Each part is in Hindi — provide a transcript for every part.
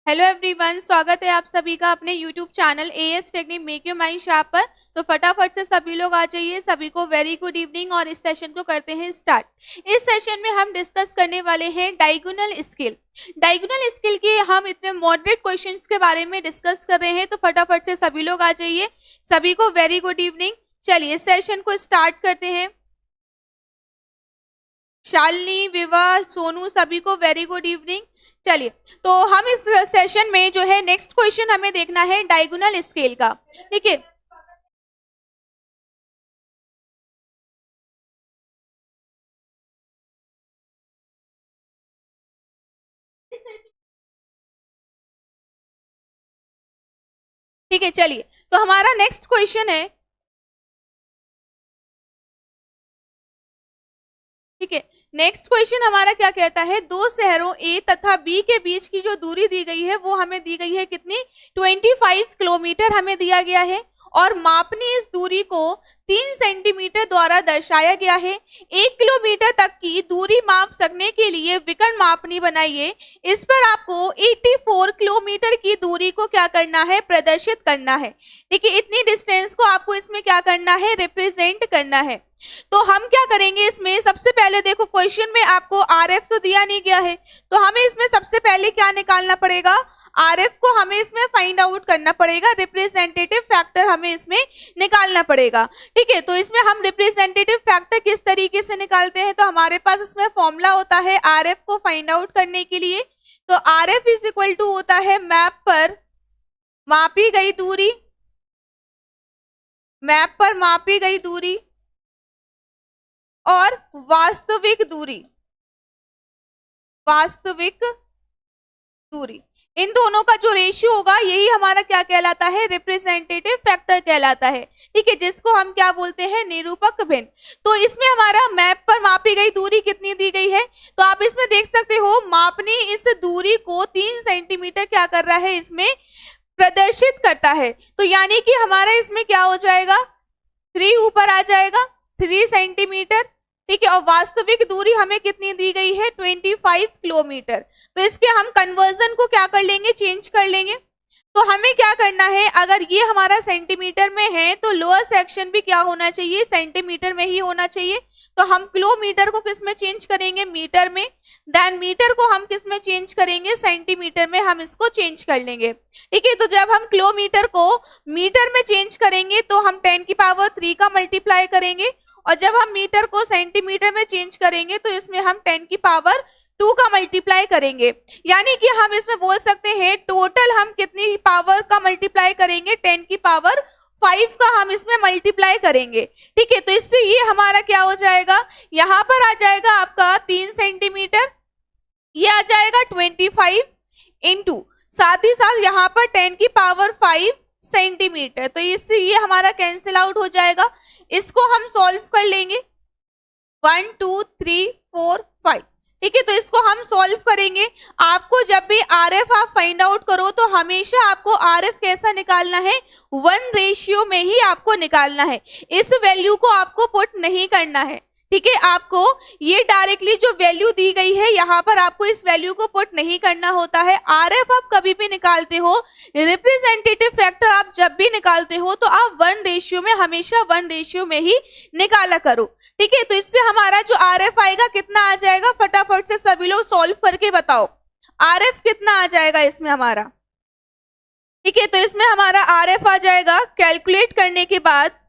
हेलो एवरीवन, स्वागत है आप सभी का अपने YouTube channel as technique make your mind sharp पर। तो फटाफट से सभी लोग आ जाइए। सभी को वेरी गुड इवनिंग और इस सेशन को करते हैं स्टार्ट। इस सेशन में हम डिस्कस करने वाले हैं डायगोनल स्केल। डायगोनल स्केल के हम इतने मॉडरेट क्वेश्चंस के बारे में डिस्कस कर रहे हैं, तो फटाफट से सभी लोग आ जाइए। सभी को वेरी गुड इवनिंग। चलिए इस सेशन को स्टार्ट करते हैं। शालिनी, विवाह, सोनू, सभी को वेरी गुड इवनिंग। चलिए, तो हम इस सेशन में जो है नेक्स्ट क्वेश्चन हमें देखना है डायगोनल स्केल का। ठीक है, ठीक है। चलिए, तो हमारा नेक्स्ट क्वेश्चन है, ठीक है, नेक्स्ट क्वेश्चन हमारा क्या कहता है, दो शहरों ए तथा बी के बीच की जो दूरी दी गई है वो हमें दी गई है कितनी, 25 किलोमीटर हमें दिया गया है। और मापनी इस दूरी को 3 सेंटीमीटर द्वारा दर्शाया गया है। 1 किलोमीटर तक की दूरी माप सकने के लिए विकर्ण मापनी बनाइए। इस पर आपको 84 किलोमीटर की दूरी को क्या करना है, प्रदर्शित करना है। देखिए, इतनी डिस्टेंस को आपको इसमें क्या करना है, रिप्रेजेंट करना है। तो हम क्या करेंगे इसमें, सबसे पहले देखो क्वेश्चन में आपको आरएफ तो दिया नहीं गया है, तो हमें इसमें सबसे पहले क्या निकालना पड़ेगा, आरएफ को हमें इसमें फाइंड आउट करना पड़ेगा। रिप्रेजेंटेटिव फैक्टर हमें इसमें निकालना पड़ेगा। ठीक है, तो इसमें हम रिप्रेजेंटेटिव फैक्टर किस तरीके से निकालते हैं, तो हमारे पास इसमें फॉर्मूला होता है आरएफ को फाइंड आउट करने के लिए। तो आरएफ इज इक्वल टू होता है मैप पर मापी गई दूरी, मैप पर मापी गई दूरी और वास्तविक दूरी, वास्तविक दूरी, इन दोनों का जो रेशियो होगा यही हमारा क्या कहलाता है, रिप्रेजेंटेटिव फैक्टर कहलाता है। ठीक है, जिसको हम क्या बोलते हैं, निरूपक भिन्न। तो इसमें हमारा मैप पर मापी गई दूरी कितनी दी गई है, तो आप इसमें देख सकते हो मापनी इस दूरी को 3 सेंटीमीटर क्या कर रहा है, इसमें प्रदर्शित करता है। तो यानी कि हमारा इसमें क्या हो जाएगा, 3 ऊपर आ जाएगा, 3 सेंटीमीटर। ठीक है, और वास्तविक दूरी हमें कितनी दी गई है, 25 किलोमीटर। तो इसके हम कन्वर्जन को क्या कर लेंगे, चेंज कर लेंगे। तो हमें क्या करना है, अगर ये हमारा सेंटीमीटर में है तो लोअर सेक्शन भी क्या होना चाहिए, सेंटीमीटर में ही होना चाहिए। तो हम किलोमीटर को किस में चेंज करेंगे, मीटर में। देन मीटर को हम किस में चेंज करेंगे, सेंटीमीटर में हम इसको चेंज कर लेंगे। ठीक है, तो जब हम किलोमीटर को मीटर में चेंज करेंगे तो हम 10 की पावर 3 का मल्टीप्लाई करेंगे, और जब हम मीटर को सेंटीमीटर में चेंज करेंगे तो इसमें हम 10 की पावर 2 का मल्टीप्लाई करेंगे। यानी कि हम इसमें बोल सकते हैं टोटल हम कितनी पावर का मल्टीप्लाई करेंगे, 10 की पावर 5 का हम इसमें मल्टीप्लाई करेंगे। ठीक है, तो इससे ये हमारा क्या हो जाएगा, यहाँ पर आ जाएगा आपका 3 सेंटीमीटर, ये आ जाएगा 25 इंटू, साथ ही साथ यहाँ पर 10 की पावर 5 सेंटीमीटर। तो इससे ये हमारा कैंसिल आउट हो जाएगा। इसको हम सॉल्व कर लेंगे, 1 2 3 4 5। ठीक है, तो इसको हम सॉल्व करेंगे। आपको जब भी आरएफ आप फाइंड आउट करो तो हमेशा आपको आरएफ कैसा निकालना है, 1 रेशियो में ही आपको निकालना है। इस वैल्यू को आपको पुट नहीं करना है। ठीक है, आपको ये डायरेक्टली जो वैल्यू दी गई है यहाँ पर आपको इस वैल्यू को पुट नहीं करना होता है। आरएफ आप कभी भी निकालते हो, रिप्रेजेंटेटिव फैक्टर आप जब भी निकालते हो तो आप 1 रेशियो में, हमेशा 1 रेशियो में ही निकाला करो। ठीक है, तो इससे हमारा जो आरएफ आएगा कितना आ जाएगा, फटाफट से सभी लोग सॉल्व करके बताओ आरएफ कितना आ जाएगा इसमें हमारा। ठीक है, तो इसमें हमारा आरएफ आ जाएगा कैलकुलेट करने के बाद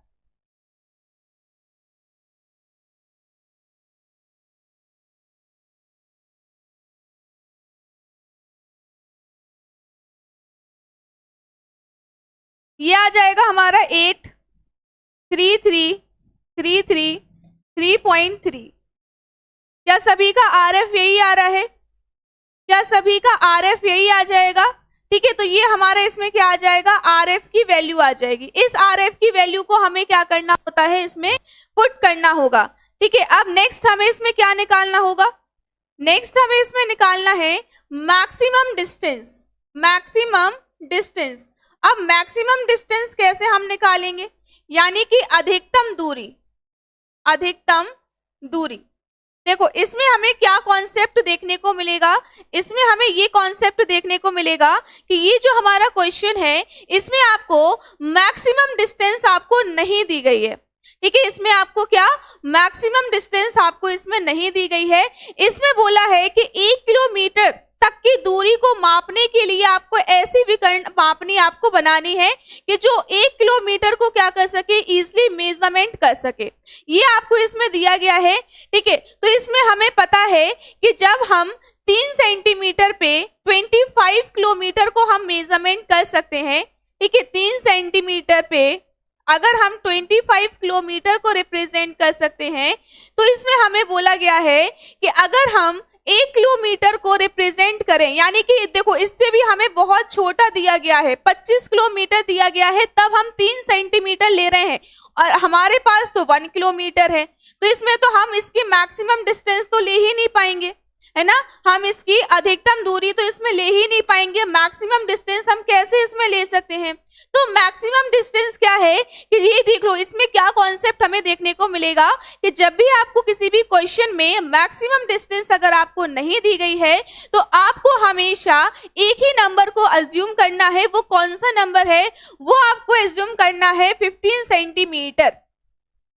ये आ जाएगा हमारा 83333.3। क्या सभी का आरएफ यही आ रहा है, क्या सभी का आरएफ यही आ जाएगा। ठीक है, तो ये हमारा इसमें क्या आ जाएगा, आरएफ की वैल्यू आ जाएगी। इस आरएफ की वैल्यू को हमें क्या करना होता है, इसमें पुट करना होगा। ठीक है, अब नेक्स्ट हमें इसमें क्या निकालना होगा, नेक्स्ट हमें इसमें निकालना है मैक्सिमम डिस्टेंस, मैक्सिमम डिस्टेंस। अब मैक्सिमम डिस्टेंस कैसे हम निकालेंगे, यानी कि अधिकतम दूरी, अधिकतम दूरी। देखो इसमें हमें क्या कॉन्सेप्ट देखने को मिलेगा, इसमें हमें ये कॉन्सेप्ट देखने को मिलेगा कि ये जो हमारा क्वेश्चन है इसमें आपको मैक्सिमम डिस्टेंस आपको नहीं दी गई है। ठीक है, इसमें आपको क्या मैक्सिमम डिस्टेंस आपको इसमें नहीं दी गई है। इसमें बोला है कि 1 किलोमीटर तक की दूरी को मापने के लिए आपको ऐसी विकर्ण मापनी आपको बनानी है कि जो 1 किलोमीटर को क्या कर सके, इजिली मेजरमेंट कर सके। ये आपको इसमें दिया गया है। ठीक है, तो इसमें हमें पता है कि जब हम 3 सेंटीमीटर पे 25 किलोमीटर को हम मेजरमेंट कर सकते हैं। ठीक है, 3 सेंटीमीटर पे अगर हम 25 किलोमीटर को रिप्रेजेंट कर सकते हैं, तो इसमें हमें बोला गया है कि अगर हम 1 किलोमीटर को रिप्रेजेंट करें, यानी कि देखो इससे भी हमें बहुत छोटा दिया गया है, 25 किलोमीटर दिया गया है, तब हम 3 सेंटीमीटर ले रहे हैं और हमारे पास तो 1 किलोमीटर है, तो इसमें तो हम इसकी मैक्सिमम डिस्टेंस तो ले ही नहीं पाएंगे, है ना। हम इसकी अधिकतम दूरी तो इसमें ले ही नहीं पाएंगे। मैक्सिमम डिस्टेंस हम कैसे इसमें ले सकते हैं? तो मैक्सिमम डिस्टेंस क्या है कि ये देख लो, इसमें क्या कॉन्सेप्ट हमें देखने को मिलेगा कि जब भी आपको किसी भी क्वेश्चन में मैक्सिमम डिस्टेंस अगर आपको नहीं दी गई है, तो आपको हमेशा एक ही नंबर को अज्यूम करना है। वो कौन सा नंबर है? वो आपको अज्यूम करना है 15 सेंटीमीटर।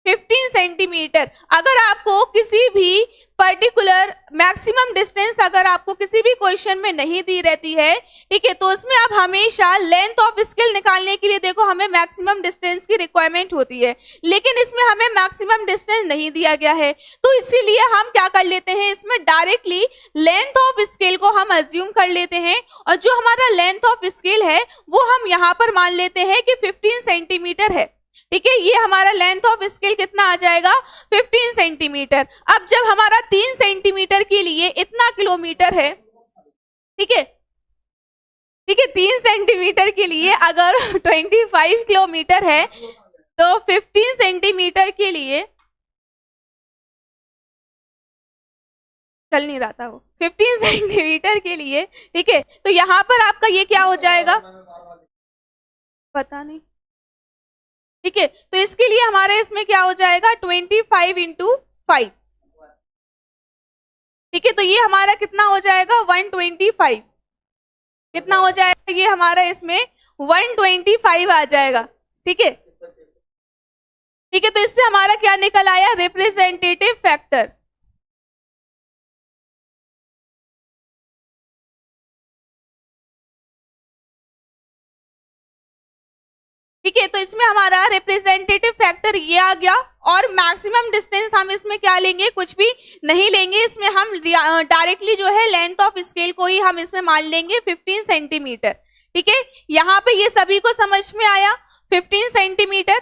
15 सेंटीमीटर। अगर आपको किसी भी पर्टिकुलर मैक्सिमम डिस्टेंस अगर आपको किसी भी क्वेश्चन में नहीं दी रहती है, ठीक है, तो उसमें आप हमेशा लेंथ ऑफ स्केल निकालने के लिए देखो हमें मैक्सिमम डिस्टेंस की रिक्वायरमेंट होती है, लेकिन इसमें हमें मैक्सिमम डिस्टेंस नहीं दिया गया है। तो इसीलिए हम क्या कर लेते हैं, इसमें डायरेक्टली लेंथ ऑफ स्केल को हम अज्यूम कर लेते हैं, और जो हमारा लेंथ ऑफ स्केल है वो हम यहाँ पर मान लेते हैं कि 15 सेंटीमीटर है। ठीक है, ये हमारा लेंथ ऑफ स्केल कितना आ जाएगा? 15 सेंटीमीटर। अब जब हमारा 3 सेंटीमीटर के लिए इतना किलोमीटर है, ठीक है, ठीक है, 3 सेंटीमीटर के लिए अगर 25 किलोमीटर है, तो 15 सेंटीमीटर के लिए चल नहीं रहा था वो, 15 सेंटीमीटर के लिए, ठीक है, तो यहाँ पर आपका ये क्या हो जाएगा पता नहीं। ठीक है, तो इसके लिए हमारे इसमें क्या हो जाएगा 25 इंटू 5। ठीक है, तो ये हमारा कितना हो जाएगा 125। कितना हो जाएगा ये हमारा इसमें 125 आ जाएगा। ठीक है, ठीक है, तो इससे हमारा क्या निकल आया? Representative factor. ठीक है, तो इसमें हमारा रिप्रेजेंटेटिव फैक्टर ये आ गया, और मैक्सिमम डिस्टेंस हम इसमें क्या लेंगे? कुछ भी नहीं लेंगे। इसमें हम डायरेक्टली जो है लेंथ ऑफ स्केल को ही हम इसमें मान लेंगे 15 सेंटीमीटर। ठीक है, यहाँ पे ये सभी को समझ में आया 15 सेंटीमीटर।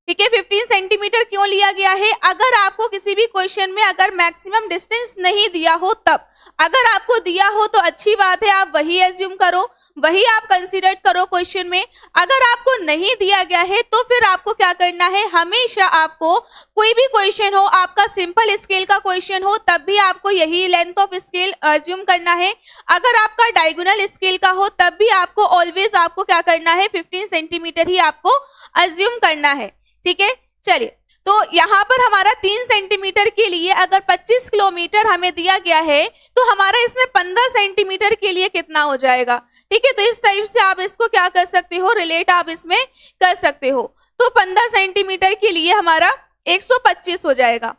ठीक है, 15 सेंटीमीटर क्यों लिया गया है? अगर आपको किसी भी क्वेश्चन में अगर मैक्सिमम डिस्टेंस नहीं दिया हो तब, अगर आपको दिया हो तो अच्छी बात है, आप वही एज्यूम करो, वही आप कंसीडर करो क्वेश्चन में। अगर आपको नहीं दिया गया है तो फिर आपको क्या करना है? हमेशा आपको कोई भी क्वेश्चन हो, आपका सिंपल स्केल का क्वेश्चन हो, तब भी आपको यही लेंथ ऑफ स्केल एज्यूम करना है। अगर आपका डायगोनल स्केल का हो तब भी आपको ऑलवेज आपको क्या करना है? 15 सेंटीमीटर ही आपको एज्यूम करना है। ठीक है, चलिए, तो यहाँ पर हमारा 3 सेंटीमीटर के लिए अगर 25 किलोमीटर हमें दिया गया है, तो हमारा इसमें 15 सेंटीमीटर के लिए कितना हो जाएगा? ठीक है, तो इस टाइप से आप इसको क्या कर सकते हो? रिलेट आप इसमें कर सकते हो। तो 15 सेंटीमीटर के लिए हमारा 125 हो जाएगा।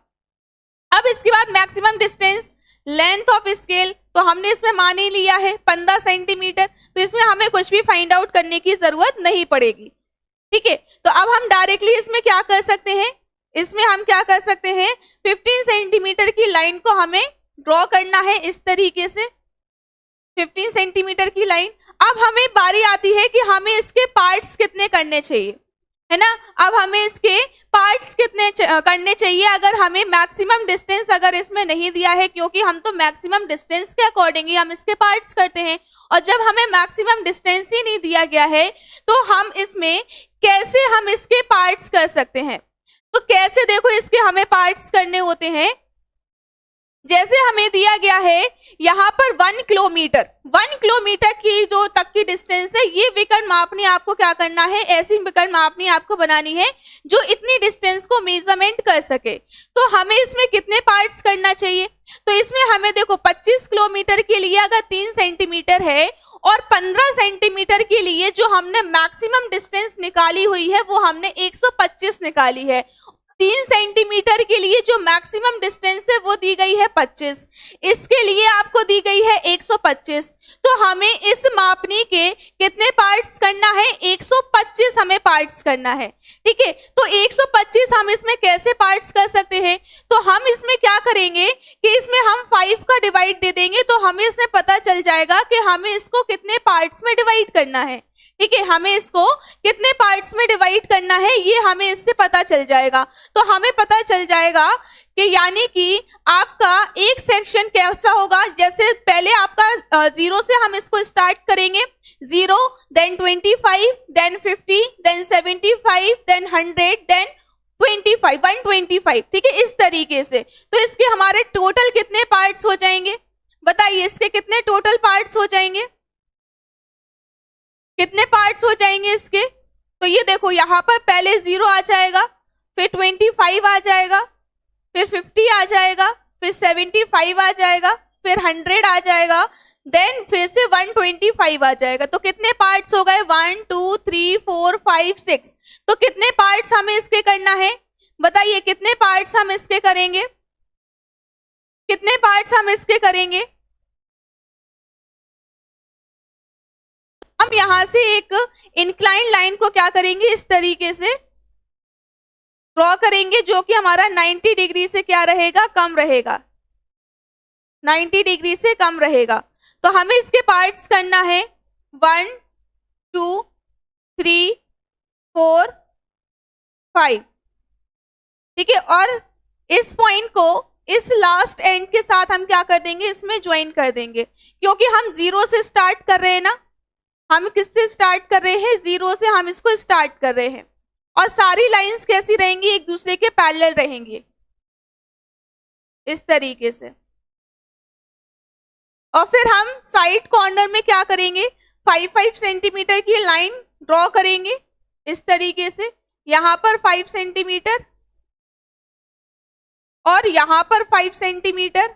अब इसके बाद maximum distance length of scale तो हमने इसमें मान ही लिया है 15 सेंटीमीटर, तो इसमें हमें कुछ भी फाइंड आउट करने की जरूरत नहीं पड़ेगी। ठीक है, तो अब हम डायरेक्टली इसमें क्या कर सकते हैं? इसमें हम क्या कर सकते हैं? 15 सेंटीमीटर की लाइन को हमें ड्रॉ करना है इस तरीके से, 15 सेंटीमीटर की लाइन। अब हमें बारी आती है कि हमें इसके पार्ट्स कितने करने चाहिए, है ना। अब हमें इसके पार्ट्स कितने करने चाहिए? अगर हमें मैक्सिमम डिस्टेंस अगर इसमें नहीं दिया है, क्योंकि हम तो मैक्सिमम डिस्टेंस के अकॉर्डिंग ही हम इसके पार्ट्स करते हैं, और जब हमें मैक्सिमम डिस्टेंस ही नहीं दिया गया है तो हम इसमें कैसे हम इसके पार्ट्स कर सकते हैं? तो कैसे देखो इसके हमें पार्ट्स करने होते हैं। जैसे हमें दिया गया है यहाँ पर 1 किलोमीटर की जो तक की डिस्टेंस है, ये विकर्ण मापनी आपको क्या करना है, ऐसी विकर्ण मापनी आपको बनानी है जो इतनी डिस्टेंस को मेजरमेंट कर सके। तो हमें इसमें कितने पार्ट्स करना चाहिए, तो इसमें हमें देखो 25 किलोमीटर के लिए अगर 3 सेंटीमीटर है और 15 सेंटीमीटर के लिए जो हमने मैक्सिमम डिस्टेंस निकाली हुई है वो हमने 125 निकाली है। 3 सेंटीमीटर के लिए जो मैक्सिमम डिस्टेंस है वो दी गई है 25, इसके लिए आपको दी गई है 125। तो हमें इस मापनी के कितने पार्ट्स करना है, 125 हमें पार्ट्स करना है। ठीक है, तो 125 हम इसमें कैसे पार्ट्स कर सकते हैं, तो हम इसमें क्या करेंगे कि इसमें हम 5 का डिवाइड दे देंगे, तो हमें इसमें पता चल जाएगा कि हमें इसको कितने पार्ट्स में डिवाइड करना है। ठीक है, हमें इसको कितने पार्ट्स में डिवाइड करना है ये हमें इससे पता चल जाएगा। तो हमें पता चल जाएगा कि यानी कि आपका एक सेक्शन कैसा होगा, जैसे पहले आपका 0 से हम इसको स्टार्ट करेंगे, 0 then 25 then 50 then 75 then 100 then 25 125। ठीक है, इस तरीके से। तो इसके हमारे टोटल कितने पार्ट्स हो जाएंगे, बताइए इसके कितने टोटल पार्ट्स हो जाएंगे, कितने पार्ट्स हो जाएंगे इसके। तो ये देखो यहाँ पर पहले 0 आ जाएगा, फिर 25 आ जाएगा, फिर 50 आ जाएगा, फिर 75 आ जाएगा, फिर 100 आ जाएगा, देन फिर से 125 आ जाएगा। तो कितने पार्ट्स हो गए, 1 2 3 4 5 6। तो कितने पार्ट्स हमें इसके करना है, बताइए कितने पार्ट्स हम इसके करेंगे, कितने पार्ट्स हम इसके करेंगे। हम यहां से एक इंक्लाइन लाइन को क्या करेंगे, इस तरीके से ड्रॉ करेंगे, जो कि हमारा 90 डिग्री से क्या रहेगा, कम रहेगा, 90 डिग्री से कम रहेगा। तो हमें इसके पार्ट्स करना है 1 2 3 4 5। ठीक है, और इस पॉइंट को इस लास्ट एंड के साथ हम क्या कर देंगे, इसमें ज्वाइन कर देंगे, क्योंकि हम 0 से स्टार्ट कर रहे हैं ना, हम किससे स्टार्ट कर रहे हैं, 0 से हम इसको स्टार्ट कर रहे हैं। और सारी लाइंस कैसी रहेंगी, एक दूसरे के पैरेलल रहेंगी, इस तरीके से। और फिर हम साइड कॉर्नर में क्या करेंगे, 5 सेंटीमीटर की लाइन ड्रॉ करेंगे, इस तरीके से। यहां पर 5 सेंटीमीटर और यहां पर 5 सेंटीमीटर,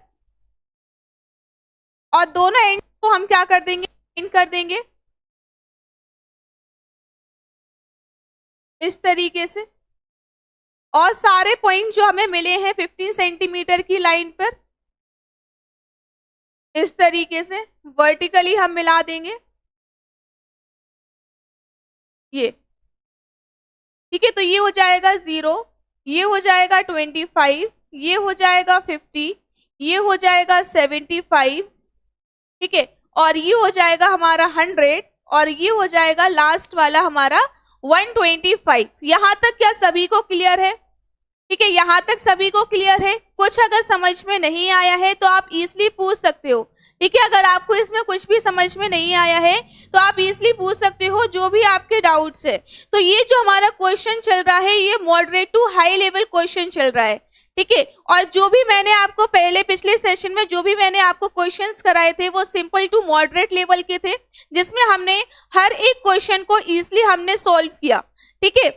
और दोनों एंड को हम क्या कर देंगे, इन कर देंगे, इस तरीके से। और सारे पॉइंट जो हमें मिले हैं 15 सेंटीमीटर की लाइन पर, इस तरीके से वर्टिकली हम मिला देंगे, ये। ठीक है, तो ये हो जाएगा 0, ये हो जाएगा 25, ये हो जाएगा 50, ये हो जाएगा 75। ठीक है, और ये हो जाएगा हमारा 100, और ये हो जाएगा लास्ट वाला हमारा 125। यहां तक क्या सभी को क्लियर है। ठीक है, यहां तक सभी को क्लियर है। कुछ अगर समझ में नहीं आया है तो आप इजीली पूछ सकते हो। ठीक है, अगर आपको इसमें कुछ भी समझ में नहीं आया है तो आप इजीली पूछ सकते हो, जो भी आपके डाउट्स है। तो ये जो हमारा क्वेश्चन चल रहा है, ये moderate to high level question चल रहा है। ठीक है, और जो भी मैंने आपको पहले पिछले सेशन में जो भी मैंने आपको क्वेश्चंस कराए थे वो सिंपल टू मॉडरेट लेवल के थे, जिसमें हमने हर एक क्वेश्चन को इजीली हमने सॉल्व किया। ठीक है,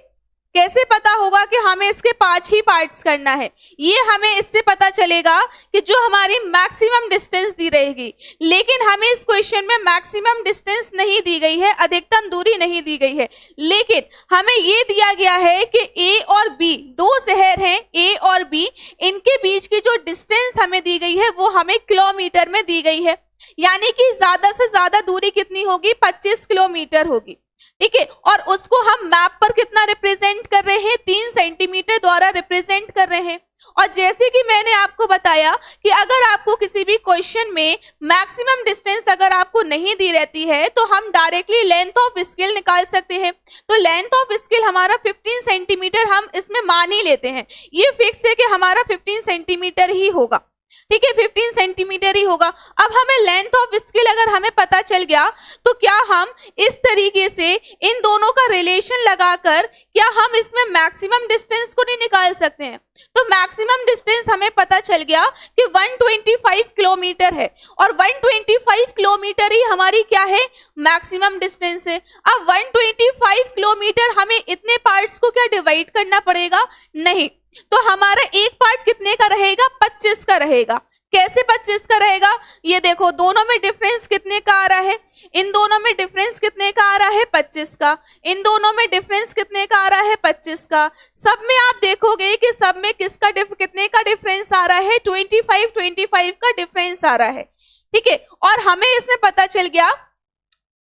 कैसे पता होगा कि हमें इसके 5 ही पार्ट्स करना है, ये हमें इससे पता चलेगा कि जो हमारी मैक्सिमम डिस्टेंस दी रहेगी, लेकिन हमें इस क्वेश्चन में मैक्सिमम डिस्टेंस नहीं दी गई है, अधिकतम दूरी नहीं दी गई है, लेकिन हमें ये दिया गया है कि ए और बी, 2 शहर हैं ए और बी, इनके बीच की जो डिस्टेंस हमें दी गई है वो हमें किलोमीटर में दी गई है, यानी कि ज्यादा से ज्यादा दूरी कितनी होगी, 25 किलोमीटर होगी। ठीक है, और उसको हम मैप पर कितना रिप्रेजेंट कर रहे हैं, 3 सेंटीमीटर द्वारा रिप्रेजेंट कर रहे हैं। और जैसे कि मैंने आपको बताया कि अगर आपको किसी भी क्वेश्चन में मैक्सिमम डिस्टेंस अगर आपको नहीं दी रहती है तो हम डायरेक्टली लेंथ ऑफ स्केल निकाल सकते हैं। तो लेंथ ऑफ स्केल हमारा 15 सेंटीमीटर हम इसमें मान ही लेते हैं, ये फिक्स है कि हमारा 15 सेंटीमीटर ही होगा। ठीक है, 15 सेंटीमीटर ही होगा। अब हमें लेंथ ऑफ स्केल अगर हमें पता चल गया तो क्या हम इस तरीके से इन दोनों का रिलेशन लगाकर क्या हम इसमें मैक्सिमम डिस्टेंस को नहीं निकाल सकते हैं? तो मैक्सिमम डिस्टेंस हमें पता चल गया कि 125 किलोमीटर है और 125 किलोमीटर ही हमारी क्या है, मैक्सिमम डिस्टेंस है। अब 125 किलोमीटर हमें इतने पार्ट्स को क्या डिवाइड करना पड़ेगा? नहीं, तो हमारा एक पार्ट कितने का रहेगा? 25 का रहेगा। कैसे 25 का रहेगा? ये देखो, दोनों में डिफरेंस कितने का आ रहा है? इन दोनों में डिफरेंस कितने का आ रहा है? 25 का। इन दोनों में डिफरेंस कितने का आ रहा है? 25 का। सब में आप देखोगे कि सब में किसका कितने का डिफरेंस आ रहा है? 25 का डिफरेंस आ रहा है। ठीक है, और हमें इसमें पता चल गया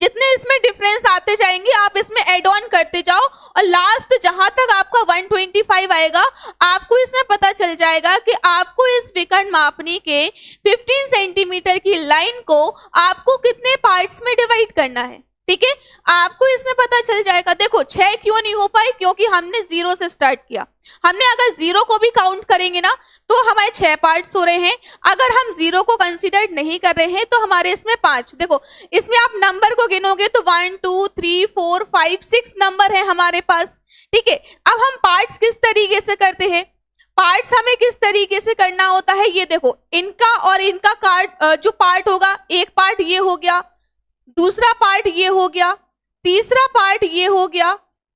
जितने इसमें डिफरेंस आते जाएंगे आप इसमें एड ऑन करते जाओ और लास्ट जहां तक आपका 125 आएगा आपको इसमें पता चल जाएगा कि आपको इस विकर्ण मापनी के 15 सेंटीमीटर की लाइन को आपको कितने पार्ट्स में डिवाइड करना है। ठीक है, आपको इसमें पता चल जाएगा। देखो 6 क्यों नहीं हो पाए? क्योंकि हमने 0 से स्टार्ट किया। हमने अगर 0 को भी काउंट करेंगे ना तो हमारे 6 पार्ट्स हो रहे हैं। अगर हम 0 को कंसीडर नहीं कर रहे हैं तो हमारे इसमें 5। देखो इसमें आप नंबर को गिनोगे तो 1 2 3 4 5 6 नंबर है हमारे पास। ठीक है, अब हम पार्ट्स किस तरीके से करते हैं? पार्ट्स हमें किस तरीके से करना होता है? ये देखो, इनका और इनका जो पार्ट होगा, एक पार्ट ये हो गया, दूसरा पार्ट ये हो गया, तीसरा पार्ट ये हो गया,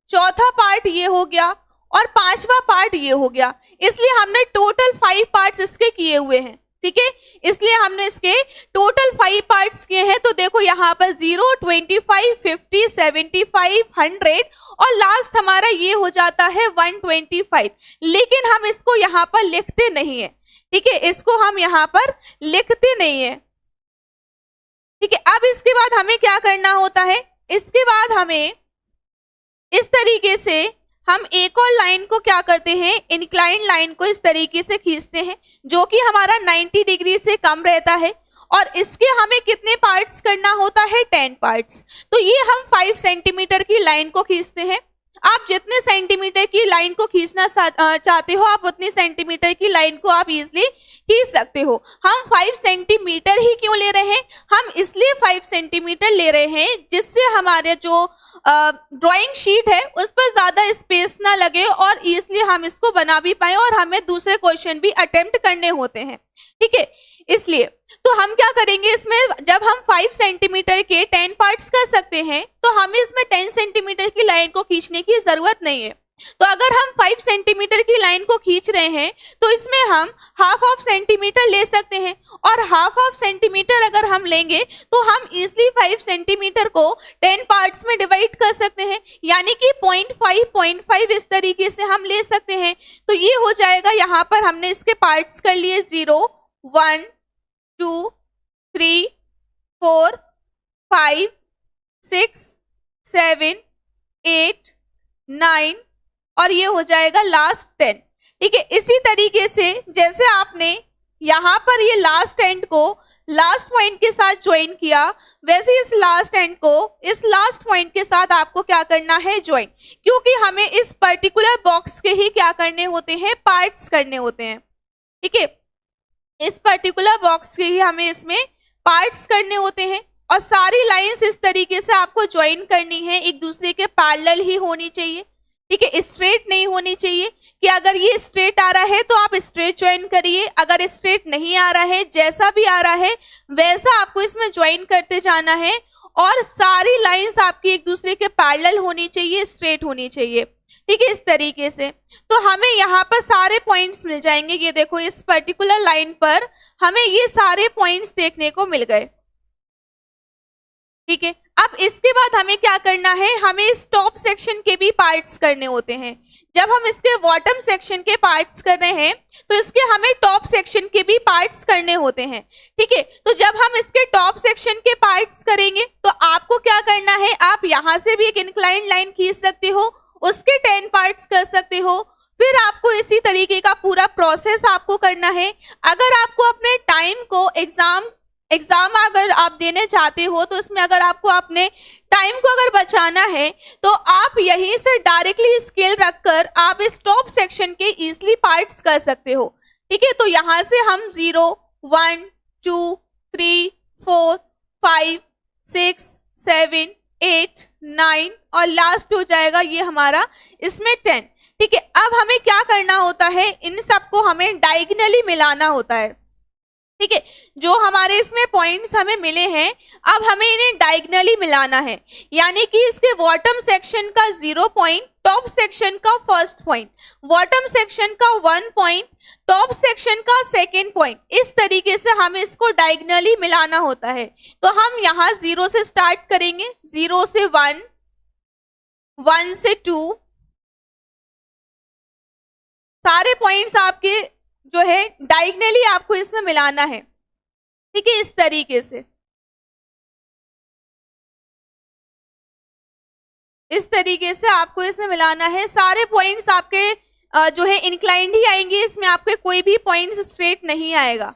चौथा पार्ट ये हो गया और पांचवा पार्ट ये हो गया। इसलिए हमने टोटल 5 पार्ट्स इसके किए हुए हैं। ठीक है, इसलिए हमने इसके टोटल 5 पार्ट्स किए हैं। तो देखो यहाँ पर 0 25 50 75 100 और लास्ट हमारा ये हो जाता है 125। लेकिन हम इसको यहाँ पर लिखते नहीं है। ठीक है, इसको हम यहाँ पर लिखते नहीं है। ठीक है, अब इसके बाद हमें क्या करना होता है? इसके बाद हमें इस तरीके से हम एक और लाइन को क्या करते हैं, इंक्लाइन लाइन को इस तरीके से खींचते हैं जो कि हमारा 90 डिग्री से कम रहता है और इसके हमें कितने पार्ट्स करना होता है? 10 पार्ट्स। तो ये हम 5 सेंटीमीटर की लाइन को खींचते हैं। आप जितने सेंटीमीटर की लाइन को खींचना चाहते हो आप उतनी सेंटीमीटर की लाइन को आप इजिली खींच सकते हो। हम 5 सेंटीमीटर ही क्यों ले रहे हैं? हम इसलिए 5 सेंटीमीटर ले रहे हैं जिससे हमारे जो ड्राइंग शीट है उस पर ज्यादा स्पेस ना लगे और इसलिए हम इसको बना भी पाए और हमें दूसरे क्वेश्चन भी अटेम्प्ट करने होते हैं। ठीक है, इसलिए तो हम क्या करेंगे, इसमें जब हम 5 सेंटीमीटर के 10 पार्ट्स कर सकते हैं तो हमें इसमें 10 सेंटीमीटर की लाइन को खींचने की जरूरत नहीं है। तो अगर हम 5 सेंटीमीटर की लाइन को खींच रहे हैं तो इसमें हम हाफ ऑफ सेंटीमीटर ले सकते हैं और हाफ ऑफ सेंटीमीटर अगर हम लेंगे तो हम इजिली 5 सेंटीमीटर को 10 पार्ट्स में डिवाइड कर सकते हैं, यानी कि 0.5 इस तरीके से हम ले सकते हैं। तो ये हो जाएगा, यहाँ पर हमने इसके पार्ट्स कर लिए 0 1 2 3 4 5 6 7 8 9 और ये हो जाएगा लास्ट 10। ठीक है, इसी तरीके से जैसे आपने यहाँ पर ये लास्ट एंड को लास्ट पॉइंट के साथ ज्वाइन किया वैसे इस लास्ट एंड को इस लास्ट पॉइंट के साथ आपको क्या करना है, ज्वाइन। क्योंकि हमें इस पर्टिकुलर बॉक्स के ही क्या करने होते हैं, पार्ट्स करने होते हैं। ठीक है, इस पर्टिकुलर बॉक्स के ही हमें इसमें पार्ट्स करने होते हैं और सारी लाइंस इस तरीके से आपको ज्वाइन करनी है, एक दूसरे के पैरेलल ही होनी चाहिए। ठीक है, स्ट्रेट नहीं होनी चाहिए कि अगर ये स्ट्रेट आ रहा है तो आप स्ट्रेट ज्वाइन करिए, अगर स्ट्रेट नहीं आ रहा है, जैसा भी आ रहा है वैसा आपको इसमें ज्वाइन करते जाना है और सारी लाइंस आपकी एक दूसरे के पैरेलल होनी चाहिए, स्ट्रेट होनी चाहिए। ठीक है, इस तरीके से तो हमें यहाँ पर सारे पॉइंट्स मिल जाएंगे। ये देखो, इस पर्टिकुलर लाइन पर हमें ये सारे पॉइंट्स देखने को मिल गए। ठीक है, अब इसके बाद हमें क्या करना है, हमें इस टॉप सेक्शन के भी पार्ट्स करने होते हैं। जब हम इसके बॉटम सेक्शन के पार्ट्स कर रहे हैं तो इसके हमें टॉप सेक्शन के भी पार्ट्स करने होते हैं। ठीक है, तो जब हम इसके टॉप सेक्शन के पार्ट्स करेंगे तो आपको क्या करना है, आप यहाँ से भी एक इंक्लाइन लाइन खींच सकते हो, उसके 10 पार्ट्स कर सकते हो। फिर आपको इसी तरीके का पूरा प्रोसेस आपको करना है। अगर आपको अपने टाइम को एग्जाम अगर आप देने चाहते हो तो इसमें अगर आपको अपने टाइम को अगर बचाना है तो आप यहीं से डायरेक्टली स्केल रखकर आप इस टॉप सेक्शन के इजिली पार्ट्स कर सकते हो। ठीक है, तो यहाँ से हम 0 1 2 3 4 5 6 7 8 9 और लास्ट हो जाएगा ये हमारा इसमें 10। ठीक है, अब हमें क्या करना होता है, इन सबको हमें डायगोनली मिलाना होता है। ठीक है, जो हमारे इसमें पॉइंट्स हमें मिले हैं अब हमें इन्हें डायगोनली मिलाना है, यानी कि इसके बॉटम सेक्शन का 0 पॉइंट, टॉप सेक्शन का फर्स्ट पॉइंट, बॉटम सेक्शन का 1 पॉइंट, टॉप सेक्शन का सेकेंड पॉइंट, इस तरीके से हमें इसको डायगोनली मिलाना होता है। तो हम यहाँ 0 से स्टार्ट करेंगे, 0 से 1, 1 से 2, सारे पॉइंट्स आपके जो है डायगोनली आपको इसमें मिलाना है। ठीक है, इस तरीके से, इस तरीके से आपको इसमें मिलाना है। सारे पॉइंट्स आपके जो है इंक्लाइंड ही आएंगे, इसमें आपके कोई भी पॉइंट्स स्ट्रेट नहीं आएगा।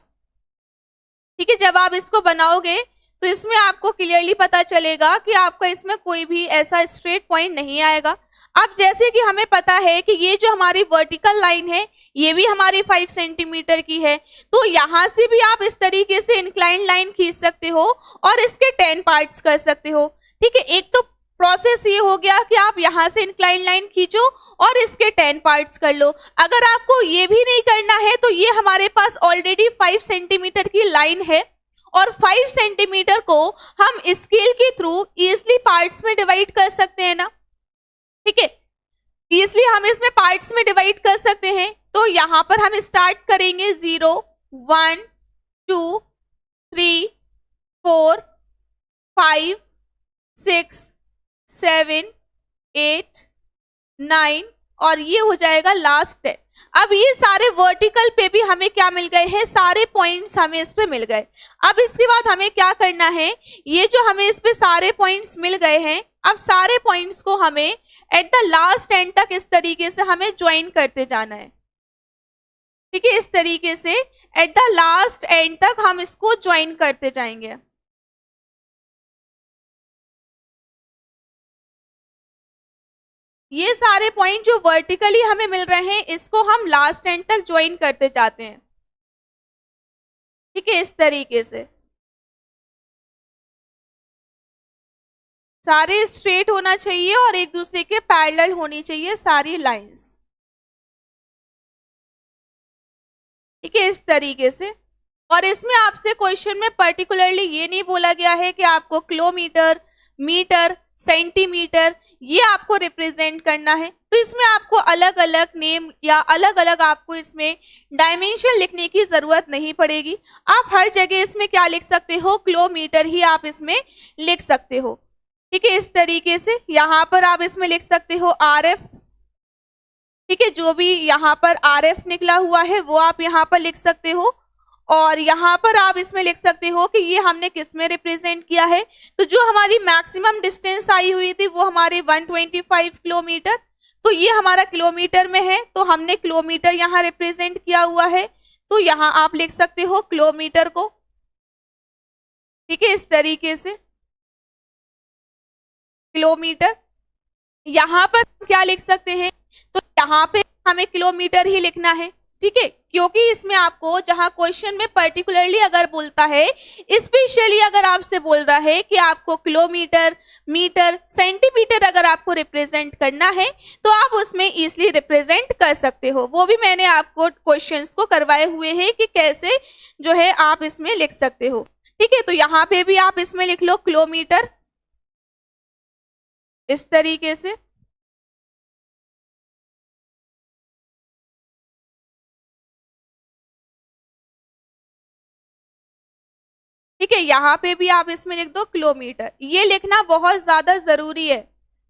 ठीक है, जब आप इसको बनाओगे तो इसमें आपको क्लियरली पता चलेगा कि आपका इसमें कोई भी ऐसा स्ट्रेट पॉइंट नहीं आएगा। अब जैसे कि हमें पता है कि ये जो हमारी वर्टिकल लाइन है ये भी हमारी 5 सेंटीमीटर की है, तो यहाँ से भी आप इस तरीके से इंक्लाइन लाइन खींच सकते हो और इसके 10 पार्ट्स कर सकते हो। ठीक है, एक तो प्रोसेस ये हो गया कि आप यहाँ से इंक्लाइन लाइन खींचो और इसके 10 पार्ट्स कर लो। अगर आपको ये भी नहीं करना है तो ये हमारे पास ऑलरेडी 5 सेंटीमीटर की लाइन है और 5 सेंटीमीटर को हम स्केल के थ्रू इजिली पार्ट्स में डिवाइड कर सकते हैं ना। ठीक है, इसलिए हम इसमें पार्ट्स में डिवाइड कर सकते हैं। तो यहाँ पर हम स्टार्ट करेंगे 0 1 2 3 4 5 6 7 8 9 और ये हो जाएगा लास्ट 10। अब ये सारे वर्टिकल पे भी हमें क्या मिल गए हैं, सारे पॉइंट्स हमें इस पे मिल गए। अब इसके बाद हमें क्या करना है, ये जो हमें इस पे सारे पॉइंट्स मिल गए हैं, अब सारे पॉइंट्स को हमें एट द लास्ट एंड तक इस तरीके से हमें ज्वाइन करते जाना है। ठीक है, इस तरीके से एट द लास्ट एंड तक हम इसको ज्वाइन करते जाएंगे। ये सारे पॉइंट जो वर्टिकली हमें मिल रहे हैं इसको हम लास्ट एंड तक ज्वाइन करते जाते हैं। ठीक है, इस तरीके से सारे स्ट्रेट होना चाहिए और एक दूसरे के पैरेलल होनी चाहिए सारी लाइंस। ठीक है, इस तरीके से। और इसमें आपसे क्वेश्चन में पर्टिकुलरली ये नहीं बोला गया है कि आपको किलोमीटर, मीटर, सेंटीमीटर ये आपको रिप्रेजेंट करना है, तो इसमें आपको अलग अलग नेम या अलग अलग आपको इसमें डायमेंशन लिखने की जरूरत नहीं पड़ेगी। आप हर जगह इसमें क्या लिख सकते हो, किलोमीटर ही आप इसमें लिख सकते हो। ठीक है, इस तरीके से यहाँ पर आप इसमें लिख सकते हो RF। ठीक है, जो भी यहाँ पर RF निकला हुआ है वो आप यहाँ पर लिख सकते हो और यहाँ पर आप इसमें लिख सकते हो कि ये हमने किस में रिप्रेजेंट किया है। तो जो हमारी मैक्सिमम डिस्टेंस आई हुई थी वो हमारी 125 किलोमीटर, तो ये हमारा किलोमीटर में है, तो हमने किलोमीटर यहाँ रिप्रेजेंट किया हुआ है, तो यहाँ आप लिख सकते हो किलोमीटर को। ठीक है, इस तरीके से किलोमीटर। यहाँ पर क्या लिख सकते हैं, तो यहाँ पे हमें किलोमीटर ही लिखना है। ठीक है, क्योंकि इसमें आपको जहां क्वेश्चन में पर्टिकुलरली अगर बोलता है, स्पेशली अगर आपसे बोल रहा है कि आपको किलोमीटर, मीटर, सेंटीमीटर अगर आपको रिप्रेजेंट करना है तो आप उसमें इजीली रिप्रेजेंट कर सकते हो। वो भी मैंने आपको क्वेश्चंस को करवाए हुए हैं कि कैसे जो है आप इसमें लिख सकते हो। ठीक है, तो यहाँ पे भी आप इसमें लिख लो किलोमीटर इस तरीके से। ठीक है, यहाँ पे भी आप इसमें लिख दो किलोमीटर। ये लिखना बहुत ज्यादा जरूरी है।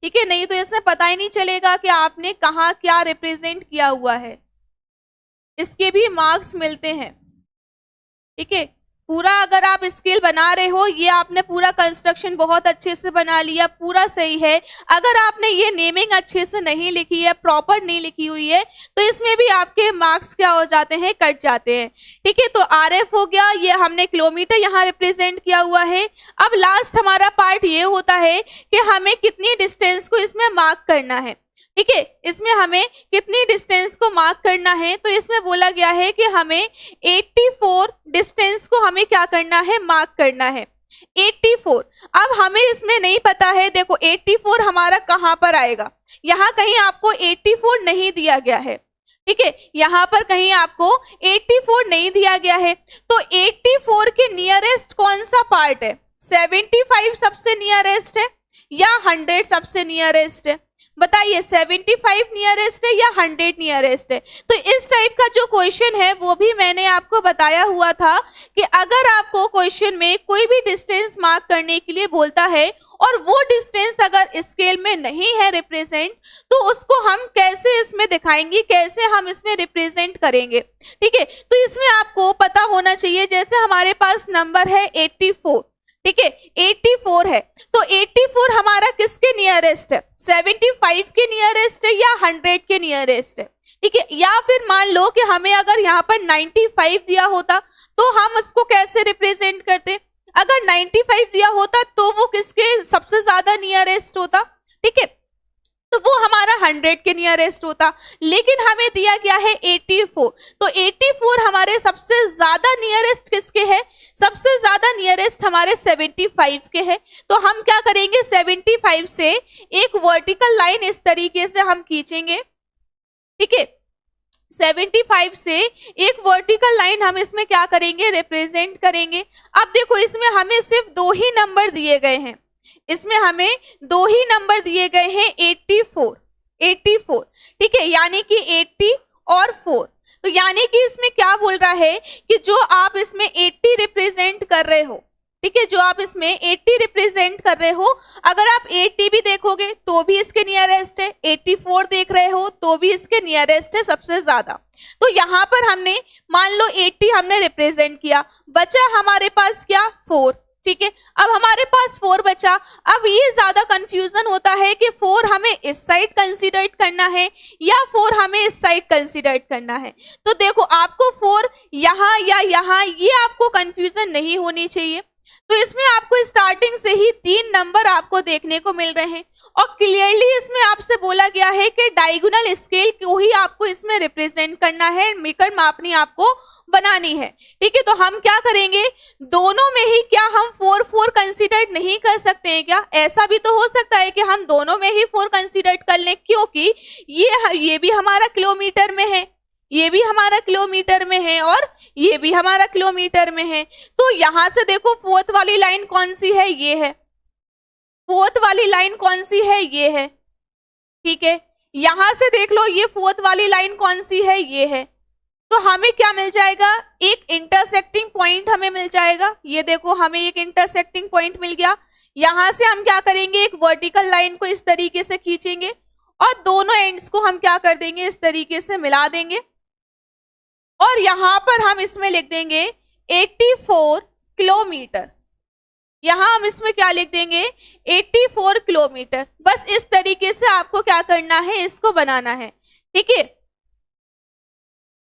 ठीक है, नहीं तो इसमें पता ही नहीं चलेगा कि आपने कहाँ क्या रिप्रेजेंट किया हुआ है। इसके भी मार्क्स मिलते हैं। ठीक है, पूरा अगर आप स्केल बना रहे हो, ये आपने पूरा कंस्ट्रक्शन बहुत अच्छे से बना लिया, पूरा सही है। अगर आपने ये नेमिंग अच्छे से नहीं लिखी है, प्रॉपर नहीं लिखी हुई है, तो इसमें भी आपके मार्क्स क्या हो जाते हैं, कट जाते हैं। ठीक है, तो RF हो गया, ये हमने किलोमीटर यहाँ रिप्रेजेंट किया हुआ है। अब लास्ट हमारा पार्ट ये होता है कि हमें कितनी डिस्टेंस को इसमें मार्क करना है। ठीक है, इसमें हमें कितनी डिस्टेंस को मार्क करना है, तो इसमें बोला गया है कि हमें 84 डिस्टेंस को हमें क्या करना है, मार्क करना है। 84, अब हमें इसमें नहीं पता है, देखो 84 हमारा कहां पर आएगा, यहाँ कहीं आपको 84 नहीं दिया गया है, ठीक है, यहाँ पर कहीं आपको 84 नहीं दिया गया है, तो 84 के नियरेस्ट कौन सा पार्ट है, 75 सबसे नियरेस्ट है या 100 सबसे नियरेस्ट है, बताइए 75 नियरेस्ट है या 100 नियरेस्ट है। तो इस टाइप का जो क्वेश्चन है वो भी मैंने आपको बताया हुआ था कि अगर आपको क्वेश्चन में कोई भी डिस्टेंस मार्क करने के लिए बोलता है और वो डिस्टेंस अगर स्केल में नहीं है रिप्रेजेंट, तो उसको हम कैसे इसमें दिखाएंगे, कैसे हम इसमें रिप्रेजेंट करेंगे, ठीक है। तो इसमें आपको पता होना चाहिए, जैसे हमारे पास नंबर है 84, ठीक है, 84 है, तो 84 हमारा किसके नियरेस्ट है, 75 के नियरेस्ट है या 100 के नियरेस्ट है, ठीक है। या फिर मान लो कि हमें अगर यहाँ पर 95 दिया होता तो हम उसको कैसे रिप्रेजेंट करते, अगर 95 दिया होता तो वो किसके सबसे ज्यादा नियरेस्ट होता, ठीक है, तो वो हमारा 100 के नियरेस्ट होता, लेकिन हमें दिया गया है 84, तो 84 हमारे सबसे ज्यादा नियरेस्ट किसके है, सबसे ज्यादा नियरेस्ट हमारे 75 के है। तो हम क्या करेंगे, 75 से एक वर्टिकल लाइन इस तरीके से हम खींचेंगे, ठीक है, 75 से एक वर्टिकल लाइन हम इसमें क्या करेंगे, रिप्रेजेंट करेंगे। अब देखो इसमें हमें सिर्फ 2 ही नंबर दिए गए हैं, इसमें हमें 2 ही नंबर दिए गए हैं, 84, ठीक है, यानी कि 80 और 4, तो यानी कि इसमें क्या बोल रहा है कि जो आप इसमें 80 रिप्रेजेंट कर रहे हो, ठीक है, जो आप इसमें 80 रिप्रेजेंट कर रहे हो, अगर आप 80 भी देखोगे तो भी इसके नियरेस्ट है, 84 देख रहे हो तो भी इसके नियरेस्ट है सबसे ज्यादा। तो यहाँ पर हमने मान लो 80 हमने रिप्रेजेंट किया, बचा हमारे पास क्या, 4, ठीक है। अब हमारे पास 4 बचा, अब ये ज्यादा कंफ्यूजन होता है कि 4 हमें इस साइड कंसीडर करना है या 4 हमें इस साइड कंसीडर करना है। तो देखो आपको 4 यहाँ या यहाँ, ये आपको कंफ्यूजन नहीं होनी चाहिए। तो इसमें आपको स्टार्टिंग से ही 3 नंबर आपको देखने को मिल रहे हैं और क्लियरली इसमें आपसे बोला गया है कि डायगोनल स्केल को ही आपको इसमें रिप्रेजेंट करना है, मेकर मापनी आपको बनानी है, ठीक है। तो हम क्या करेंगे, दोनों में ही क्या हम 4 कंसीडर नहीं कर सकते हैं क्या, ऐसा भी तो हो सकता है कि हम दोनों में ही 4 कंसीडर कर लें, क्योंकि ये भी हमारा किलोमीटर में है, ये भी हमारा किलोमीटर में है और ये भी हमारा किलोमीटर में है। तो यहां से देखो 4th वाली लाइन कौन सी है, ये है, 4th वाली लाइन कौन सी है, ये है, ठीक है। यहां से देख लो ये 4th वाली लाइन कौन सी है, ये है। तो हमें क्या मिल जाएगा, एक इंटरसेक्टिंग पॉइंट हमें मिल जाएगा, ये देखो हमें एक इंटरसेक्टिंग पॉइंट मिल गया। यहां से हम क्या करेंगे, एक वर्टिकल लाइन को इस तरीके से खींचेंगे और दोनों एंड्स को हम क्या कर देंगे, इस तरीके से मिला देंगे और यहां पर हम इसमें लिख देंगे 84 किलोमीटर, यहां हम इसमें क्या लिख देंगे, 84 किलोमीटर। बस इस तरीके से आपको क्या करना है, इसको बनाना है, ठीक है।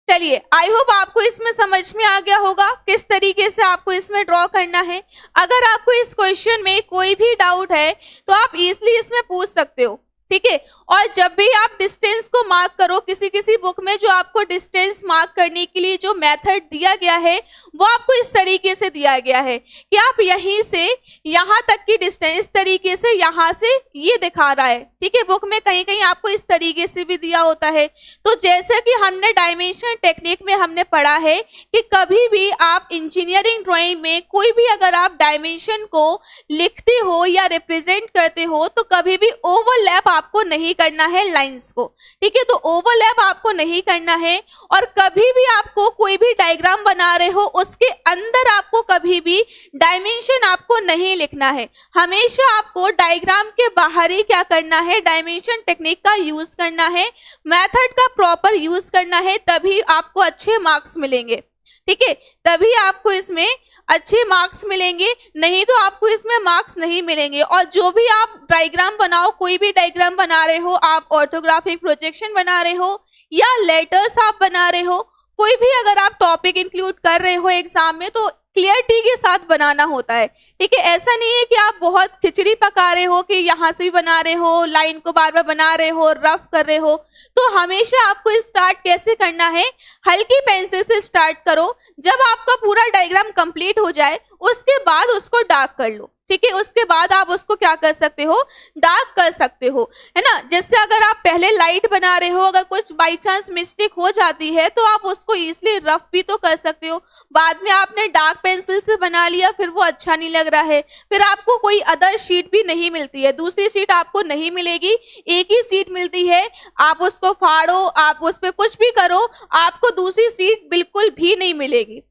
चलिए, आई होप आपको इसमें समझ में आ गया होगा किस तरीके से आपको इसमें ड्रॉ करना है। अगर आपको इस क्वेश्चन में कोई भी डाउट है तो आप इजीली इसमें पूछ सकते हो, ठीक है। और जब भी आप डिस्टेंस को मार्क करो, किसी बुक में जो आपको डिस्टेंस मार्क करने के लिए जो मेथड दिया गया है वो आपको इस तरीके से दिया गया है कि आप यहीं से यहाँ तक की डिस्टेंस, इस तरीके से यहाँ से ये दिखा रहा है, ठीक है। बुक में कहीं कहीं आपको इस तरीके से भी दिया होता है। तो जैसे कि हमने डायमेंशन टेक्निक में हमने पढ़ा है कि कभी भी आप इंजीनियरिंग ड्राइंग में कोई भी अगर आप डायमेंशन को लिखते हो या रिप्रेजेंट करते हो तो कभी भी ओवरलैप आपको नहीं करना है लाइंस को, ठीक है। तो ओवरलैप आपको नहीं करना है और कभी भी आपको कोई भी डायग्राम बना रहे हो उसके अंदर आपको कभी भी डायमेंशन आपको नहीं लिखना है। हमेशा आपको डायग्राम के बाहर ही क्या करना है, डायमेंशन टेक्निक का यूज करना है, मेथड का प्रॉपर यूज करना है, तभी आपको अच्छे मार्क्स मिलेंगे, ठीक है। तभी आपको इसमें अच्छे मार्क्स मिलेंगे, नहीं तो आपको इसमें मार्क्स नहीं मिलेंगे। और जो भी आप डायग्राम बनाओ, कोई भी डायग्राम बना रहे हो, आप ऑर्थोग्राफिक प्रोजेक्शन बना रहे हो या लेटर्स आप बना रहे हो, कोई भी अगर आप टॉपिक इंक्लूड कर रहे हो एग्जाम में तो क्लियरिटी के साथ बनाना होता है, ठीक है, ऐसा नहीं है कि आप बहुत खिचड़ी पका रहे हो कि यहाँ से भी बना रहे हो, लाइन को बार बार बना रहे हो, रफ कर रहे हो। तो हमेशा आपको स्टार्ट कैसे करना है, हल्की पेंसिल से स्टार्ट करो। जब आपका पूरा डायग्राम कंप्लीट हो जाए उसके बाद उसको डार्क कर लो। ठीक है, उसके बाद आप उसको क्या कर सकते हो, डार्क कर सकते हो, है ना। जैसे अगर आप पहले लाइट बना रहे हो, अगर कुछ बाई चांस मिस्टेक हो जाती है तो आप उसको इजिली रफ भी तो कर सकते हो। बाद में आपने डार्क पेंसिल से बना लिया, फिर वो अच्छा नहीं लग रहा है, फिर आपको कोई अदर शीट भी नहीं मिलती है, दूसरी शीट आपको नहीं मिलेगी, एक ही शीट मिलती है। आप उसको फाड़ो, आप उस पर कुछ भी करो, आपको दूसरी शीट बिल्कुल भी नहीं मिलेगी।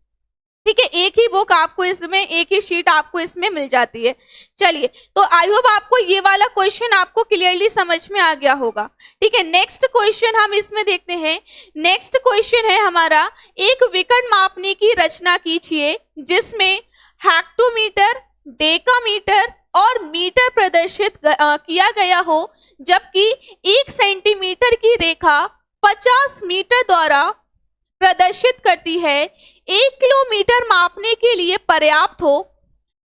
ठीक है, एक ही बुक आपको इसमें, एक ही शीट आपको इसमें मिल जाती है। चलिए, तो आई होप आपको ये वाला क्वेश्चन आपको क्लियरली समझ में आ गया होगा। ठीक है, नेक्स्ट क्वेश्चन हम इसमें देखते हैं। नेक्स्ट क्वेश्चन है हमारा, एक विकर्ण मापने की रचना कीजिए जिसमें हेक्टोमीटर, डेकामीटर और मीटर प्रदर्शित किया गया हो, जबकि 1 सेंटीमीटर की रेखा 50 मीटर द्वारा प्रदर्शित करती है। 1 किलोमीटर मापने के लिए पर्याप्त हो।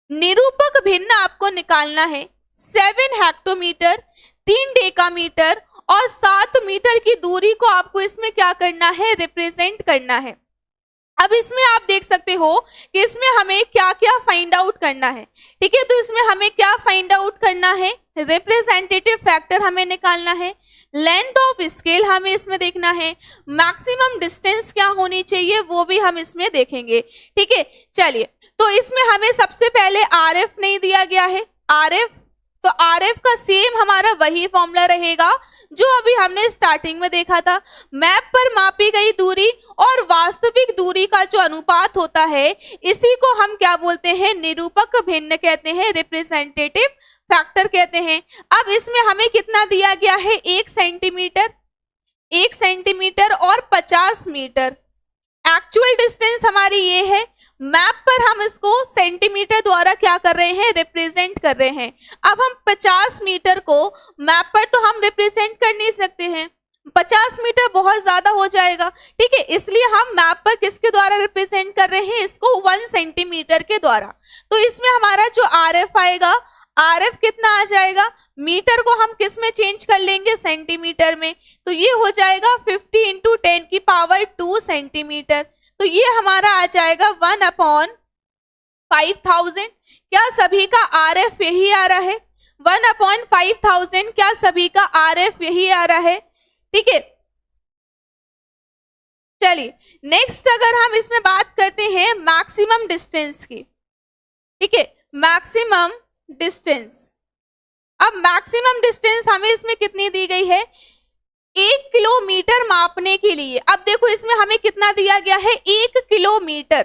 निरूपक भिन्न आपको निकालना है। 7 हेक्टोमीटर, 3 डेकामीटर और 7 मीटर की दूरी को आपको इसमें क्या करना है, रिप्रेजेंट करना है। अब इसमें आप देख सकते हो कि इसमें हमें क्या क्या फाइंड आउट करना है। ठीक है, तो इसमें हमें क्या फाइंड आउट करना है, रिप्रेजेंटेटिव फैक्टर हमें निकालना है, लेंथ ऑफ स्केल हमें इसमें देखना है, मैक्सिमम डिस्टेंस क्या होनी चाहिए वो भी हम इसमें देखेंगे। ठीक है, चलिए, तो इसमें हमें सबसे पहले आरएफ नहीं दिया गया है। आरएफ, तो आरएफ का सेम हमारा वही फॉर्मूला रहेगा जो अभी हमने स्टार्टिंग में देखा था। मैप पर मापी गई दूरी और वास्तविक दूरी का जो अनुपात होता है, इसी को हम क्या बोलते हैं, निरूपक भिन्न कहते हैं, रिप्रेजेंटेटिव फैक्टर कहते हैं। अब इसमें हमें कितना दिया गया है, 1 सेंटीमीटर, 1 सेंटीमीटर और 50 मीटर। एक्चुअल डिस्टेंस हमारी ये है, मैप पर हम इसको सेंटीमीटर द्वारा क्या कर रहे हैं, रिप्रेजेंट कर रहे हैं। अब हम 50 मीटर को मैप पर तो हम रिप्रेजेंट कर नहीं सकते हैं, 50 मीटर बहुत ज्यादा हो जाएगा। ठीक है, इसलिए हम मैप पर किसके द्वारा रिप्रेजेंट कर रहे हैं, इसको 1 सेंटीमीटर के द्वारा। तो इसमें हमारा जो आरएफ आएगा, आरएफ कितना आ जाएगा, मीटर को हम किस में चेंज कर लेंगे, सेंटीमीटर में, तो ये हो जाएगा 50 × 10⁵ सेंटीमीटर। तो ये हमारा आ जाएगा 1/5000। क्या सभी का आरएफ यही आ रहा है, 1/5000? क्या सभी का आरएफ यही आ रहा है? ठीक है, चलिए नेक्स्ट अगर हम इसमें बात करते हैं मैक्सिमम डिस्टेंस की। ठीक है, मैक्सिमम डिस्टेंस, अब मैक्सिमम डिस्टेंस हमें इसमें कितनी दी गई है, 1 किलोमीटर मापने के लिए। अब देखो इसमें हमें कितना दिया गया है, 1 किलोमीटर,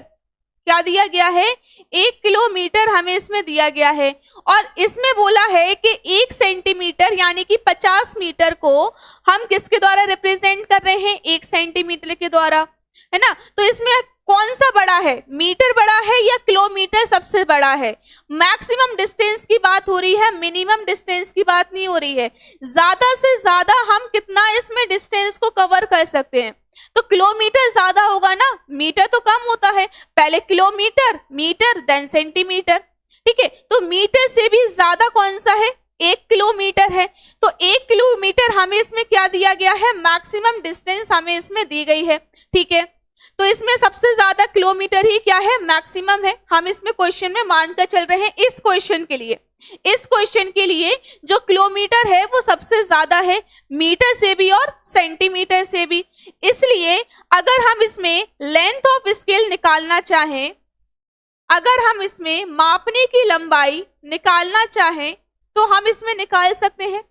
क्या दिया गया है, 1 किलोमीटर हमें इसमें दिया गया है। और इसमें बोला है कि 1 सेंटीमीटर यानी कि 50 मीटर को हम किसके द्वारा रिप्रेजेंट कर रहे हैं, 1 सेंटीमीटर के द्वारा, है ना। तो इसमें कौन सा बड़ा है, मीटर बड़ा है या किलोमीटर सबसे बड़ा है? मैक्सिमम डिस्टेंस की बात हो रही है, मिनिमम डिस्टेंस की बात नहीं हो रही है। ज्यादा से ज्यादा हम कितना इसमें डिस्टेंस को कवर कर सकते हैं, तो किलोमीटर ज्यादा होगा ना, मीटर तो कम होता है, पहले किलोमीटर, मीटर, देन सेंटीमीटर। ठीक है, तो मीटर से भी ज्यादा कौन सा है, 1 किलोमीटर है। तो 1 किलोमीटर हमें इसमें क्या दिया गया है, मैक्सिमम डिस्टेंस हमें इसमें दी गई है। ठीक है, तो इसमें सबसे ज्यादा किलोमीटर ही क्या है, मैक्सिमम है। हम इसमें क्वेश्चन में मानकर चल रहे हैं इस क्वेश्चन के लिए, इस क्वेश्चन के लिए जो किलोमीटर है वो सबसे ज्यादा है, मीटर से भी और सेंटीमीटर से भी। इसलिए अगर हम इसमें लेंथ ऑफ स्केल निकालना चाहें, अगर हम इसमें मापने की लंबाई निकालना चाहें तो हम इसमें निकाल सकते हैं।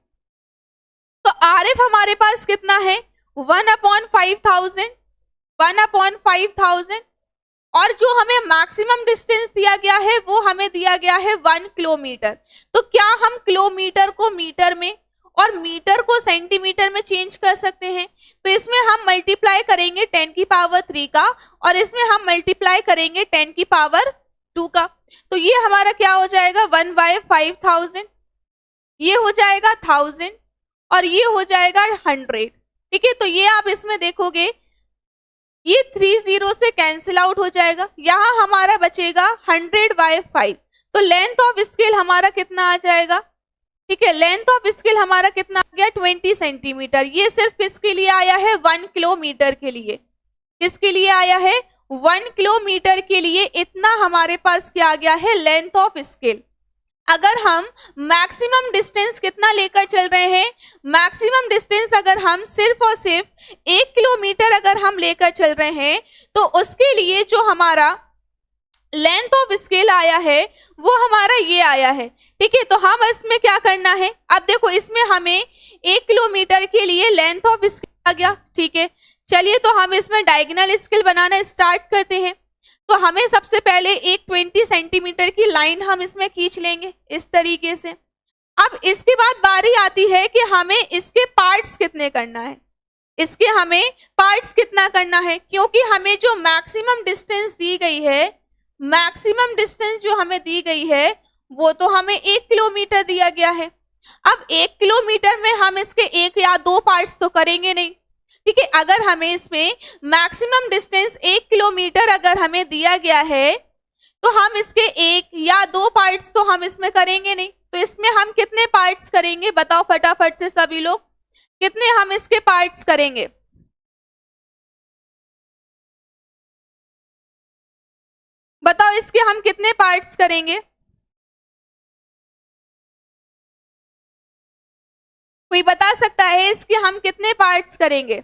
तो आरएफ हमारे पास कितना है, 1/5000, 1/5000। और जो हमें मैक्सिमम डिस्टेंस दिया गया है वो हमें दिया गया है 1 किलोमीटर। तो क्या हम किलोमीटर को मीटर में और मीटर को सेंटीमीटर में चेंज कर सकते हैं? तो इसमें हम मल्टीप्लाई करेंगे 10⁻³ का और इसमें हम मल्टीप्लाई करेंगे 10⁻² का। तो ये हमारा क्या हो जाएगा, 1/5000, ये हो जाएगा 1000 और ये हो जाएगा 100। ठीक है, तो ये आप इसमें देखोगे ये 3 0 से कैंसिल आउट हो जाएगा, यहाँ हमारा बचेगा 100/5। तो लेंथ ऑफ स्केल हमारा कितना आ जाएगा, ठीक है, लेंथ ऑफ स्केल हमारा कितना आ गया 20 सेंटीमीटर। ये सिर्फ किसके लिए आया है 1 किलोमीटर के लिए, किसके लिए आया है 1 किलोमीटर के लिए इतना हमारे पास क्या आ गया है लेंथ ऑफ स्केल। अगर हम मैक्सिमम डिस्टेंस कितना लेकर चल रहे हैं, मैक्सिमम डिस्टेंस अगर हम सिर्फ और सिर्फ 1 किलोमीटर अगर हम लेकर चल रहे हैं तो उसके लिए जो हमारा लेंथ ऑफ स्केल आया है वो हमारा ये आया है, ठीक है। तो हम इसमें क्या करना है, अब देखो इसमें हमें 1 किलोमीटर के लिए लेंथ ऑफ स्केल आ गया, ठीक है। चलिए तो हम इसमें डायगोनल स्केल बनाना स्टार्ट करते हैं। तो हमें सबसे पहले एक 20 सेंटीमीटर की लाइन हम इसमें खींच लेंगे इस तरीके से। अब इसके बाद बारी आती है कि हमें इसके पार्ट्स कितने करना है, इसके हमें पार्ट्स कितना करना है, क्योंकि हमें जो मैक्सिमम डिस्टेंस दी गई है, मैक्सिमम डिस्टेंस जो हमें दी गई है वो तो हमें 1 किलोमीटर दिया गया है। अब 1 किलोमीटर में हम इसके 1 या 2 पार्ट्स तो करेंगे नहीं, ठीक है। अगर हमें इसमें मैक्सिमम डिस्टेंस 1 किलोमीटर अगर हमें दिया गया है तो हम इसके 1 या 2 पार्ट्स तो हम इसमें करेंगे नहीं। तो इसमें हम कितने पार्ट्स करेंगे बताओ फटाफट से सभी लोग, कितने हम इसके पार्ट्स करेंगे, बताओ इसके हम कितने पार्ट्स करेंगे। कोई बता सकता है इसके हम कितने पार्ट्स करेंगे?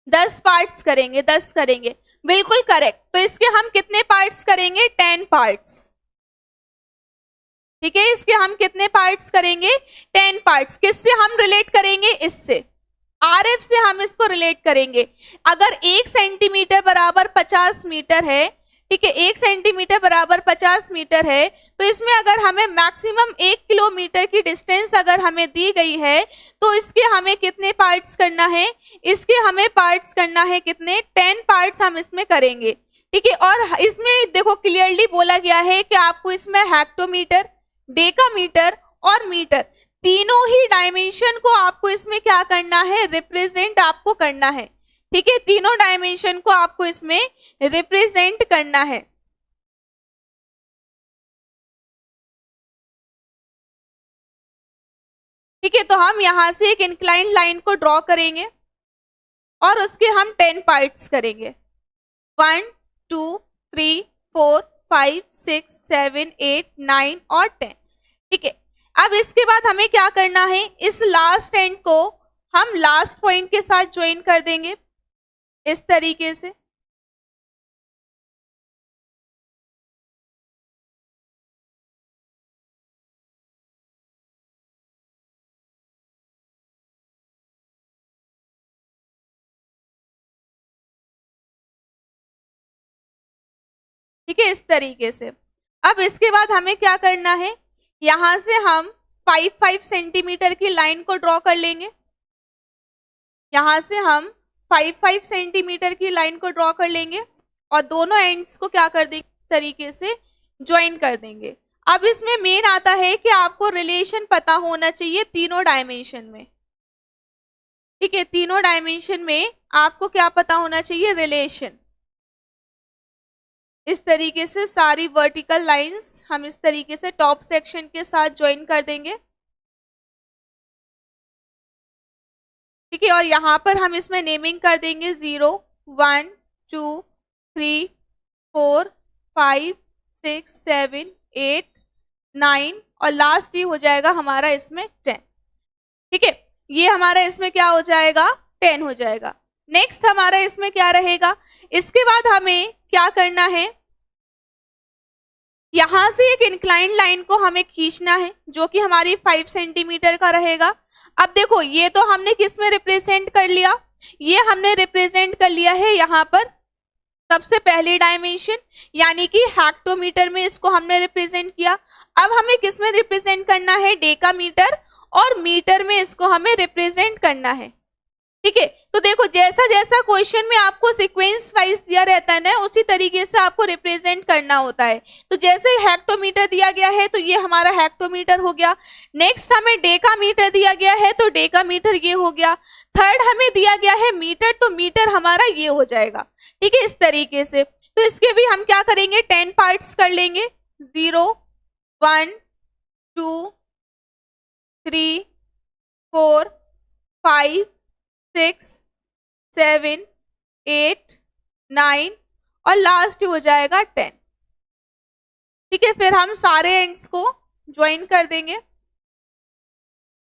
10 पार्ट्स करेंगे, 10 करेंगे, बिल्कुल करेक्ट। तो इसके हम कितने पार्ट्स करेंगे 10 पार्ट्स, ठीक है। इसके हम कितने पार्ट्स करेंगे 10 पार्ट्स। किससे हम रिलेट करेंगे, इससे RF से हम इसको रिलेट करेंगे। अगर 1 सेंटीमीटर बराबर 50 मीटर है, ठीक है, 1 सेंटीमीटर बराबर 50 मीटर है, तो इसमें अगर हमें मैक्सिमम 1 किलोमीटर की डिस्टेंस अगर हमें दी गई है तो इसके हमें कितने पार्ट्स करना है, इसके हमें पार्ट्स करना है कितने 10 पार्ट्स हम इसमें करेंगे, ठीक है। और इसमें देखो क्लियरली बोला गया है कि आपको इसमें हेक्टोमीटर, डेकामीटर और मीटर तीनों ही डायमेंशन को आपको इसमें क्या करना है, रिप्रेजेंट आपको करना है, ठीक है। तीनों डायमेंशन को आपको इसमें रिप्रेजेंट करना है, ठीक है। तो हम यहां से एक इंक्लाइन लाइन को ड्रॉ करेंगे और उसके हम 10 पार्ट्स करेंगे, 1 2 3 4 5 6 7 8 9 और 10, ठीक है। अब इसके बाद हमें क्या करना है, इस लास्ट एंड को हम लास्ट पॉइंट के साथ ज्वाइन कर देंगे इस तरीके से, ठीक है, इस तरीके से। अब इसके बाद हमें क्या करना है, यहां से हम 5 सेंटीमीटर की लाइन को ड्रॉ कर लेंगे, यहां से हम 5 सेंटीमीटर की लाइन को ड्रॉ कर लेंगे और दोनों एंड्स को क्या कर देंगे इस तरीके से ज्वाइन कर देंगे। अब इसमें मेन आता है कि आपको रिलेशन पता होना चाहिए तीनों डायमेंशन में, ठीक है, तीनों डायमेंशन में आपको क्या पता होना चाहिए, रिलेशन। इस तरीके से सारी वर्टिकल लाइंस हम इस तरीके से टॉप सेक्शन के साथ ज्वाइन कर देंगे, ठीक है। और यहाँ पर हम इसमें नेमिंग कर देंगे 0 1 2 3 4 5 6 7 8 9 और लास्ट ये हो जाएगा हमारा इसमें 10, ठीक है। ये हमारा इसमें क्या हो जाएगा 10 हो जाएगा। नेक्स्ट हमारा इसमें क्या रहेगा, इसके बाद हमें क्या करना है, यहां से एक इंक्लाइन लाइन को हमें खींचना है जो कि हमारी 5 सेंटीमीटर का रहेगा। अब देखो ये तो हमने किस में रिप्रेजेंट कर लिया, ये हमने रिप्रेजेंट कर लिया है यहाँ पर सबसे पहले डायमेंशन यानी कि हेक्टोमीटर में इसको हमने रिप्रेजेंट किया। अब हमें किस में रिप्रेजेंट करना है, डेकामीटर और मीटर में इसको हमें रिप्रेजेंट करना है, ठीक है। तो देखो जैसा जैसा क्वेश्चन में आपको सीक्वेंस वाइज दिया रहता है ना, उसी तरीके से आपको रिप्रेजेंट करना होता है। तो जैसे हेक्टोमीटर दिया गया है तो ये हमारा हेक्टोमीटर हो गया। नेक्स्ट हमें डेकामीटर दिया गया है तो डेकामीटर ये हो गया। थर्ड हमें दिया गया है मीटर, तो मीटर हमारा ये हो जाएगा, ठीक है, इस तरीके से। तो इसके भी हम क्या करेंगे 10 पार्ट्स कर लेंगे, 0 1 2 3 4 5 6 7 8 9 और लास्ट हो जाएगा 10। ठीक है, फिर हम सारे एंड्स को ज्वाइन कर देंगे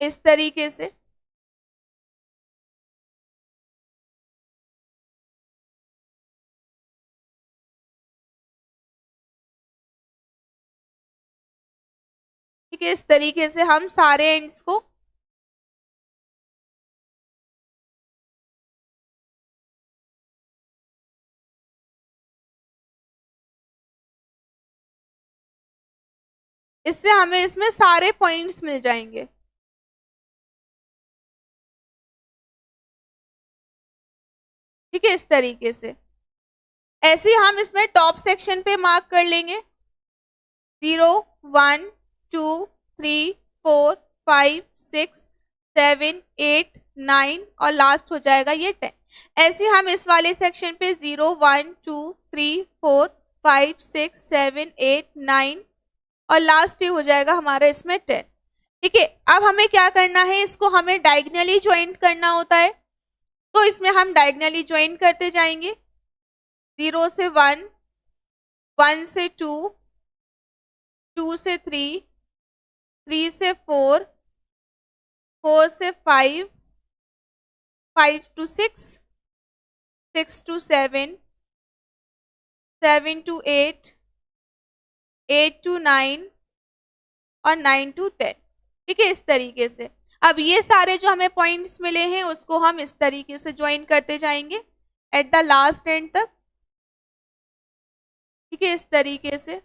इस तरीके से। ठीक है, इस तरीके से हम सारे एंड्स को इससे हमें इसमें सारे पॉइंट्स मिल जाएंगे। ठीक है, इस तरीके से ऐसे ही हम इसमें टॉप सेक्शन पे मार्क कर लेंगे 0 1 2 3 4 5 6 7 8 9 और लास्ट हो जाएगा ये 10। ऐसे हम इस वाले सेक्शन पे 0 1 2 3 4 5 6 7 8 9 और लास्ट ही हो जाएगा हमारा इसमें 10। ठीक है, अब हमें क्या करना है, इसको हमें डायगनली ज्वाइन करना होता है, तो इसमें हम डायगनली ज्वाइन करते जाएंगे 0 से 1 1 से 2 2 से 3 3 से 4 4 से 5 5 to 6 6 to 7 7 to 8 8 to 9 और 9 to 10। ठीक है, इस तरीके से अब ये सारे जो हमें पॉइंट्स मिले हैं उसको हम इस तरीके से ज्वाइन करते जाएंगे एट द लास्ट एंड तक। ठीक है, इस तरीके से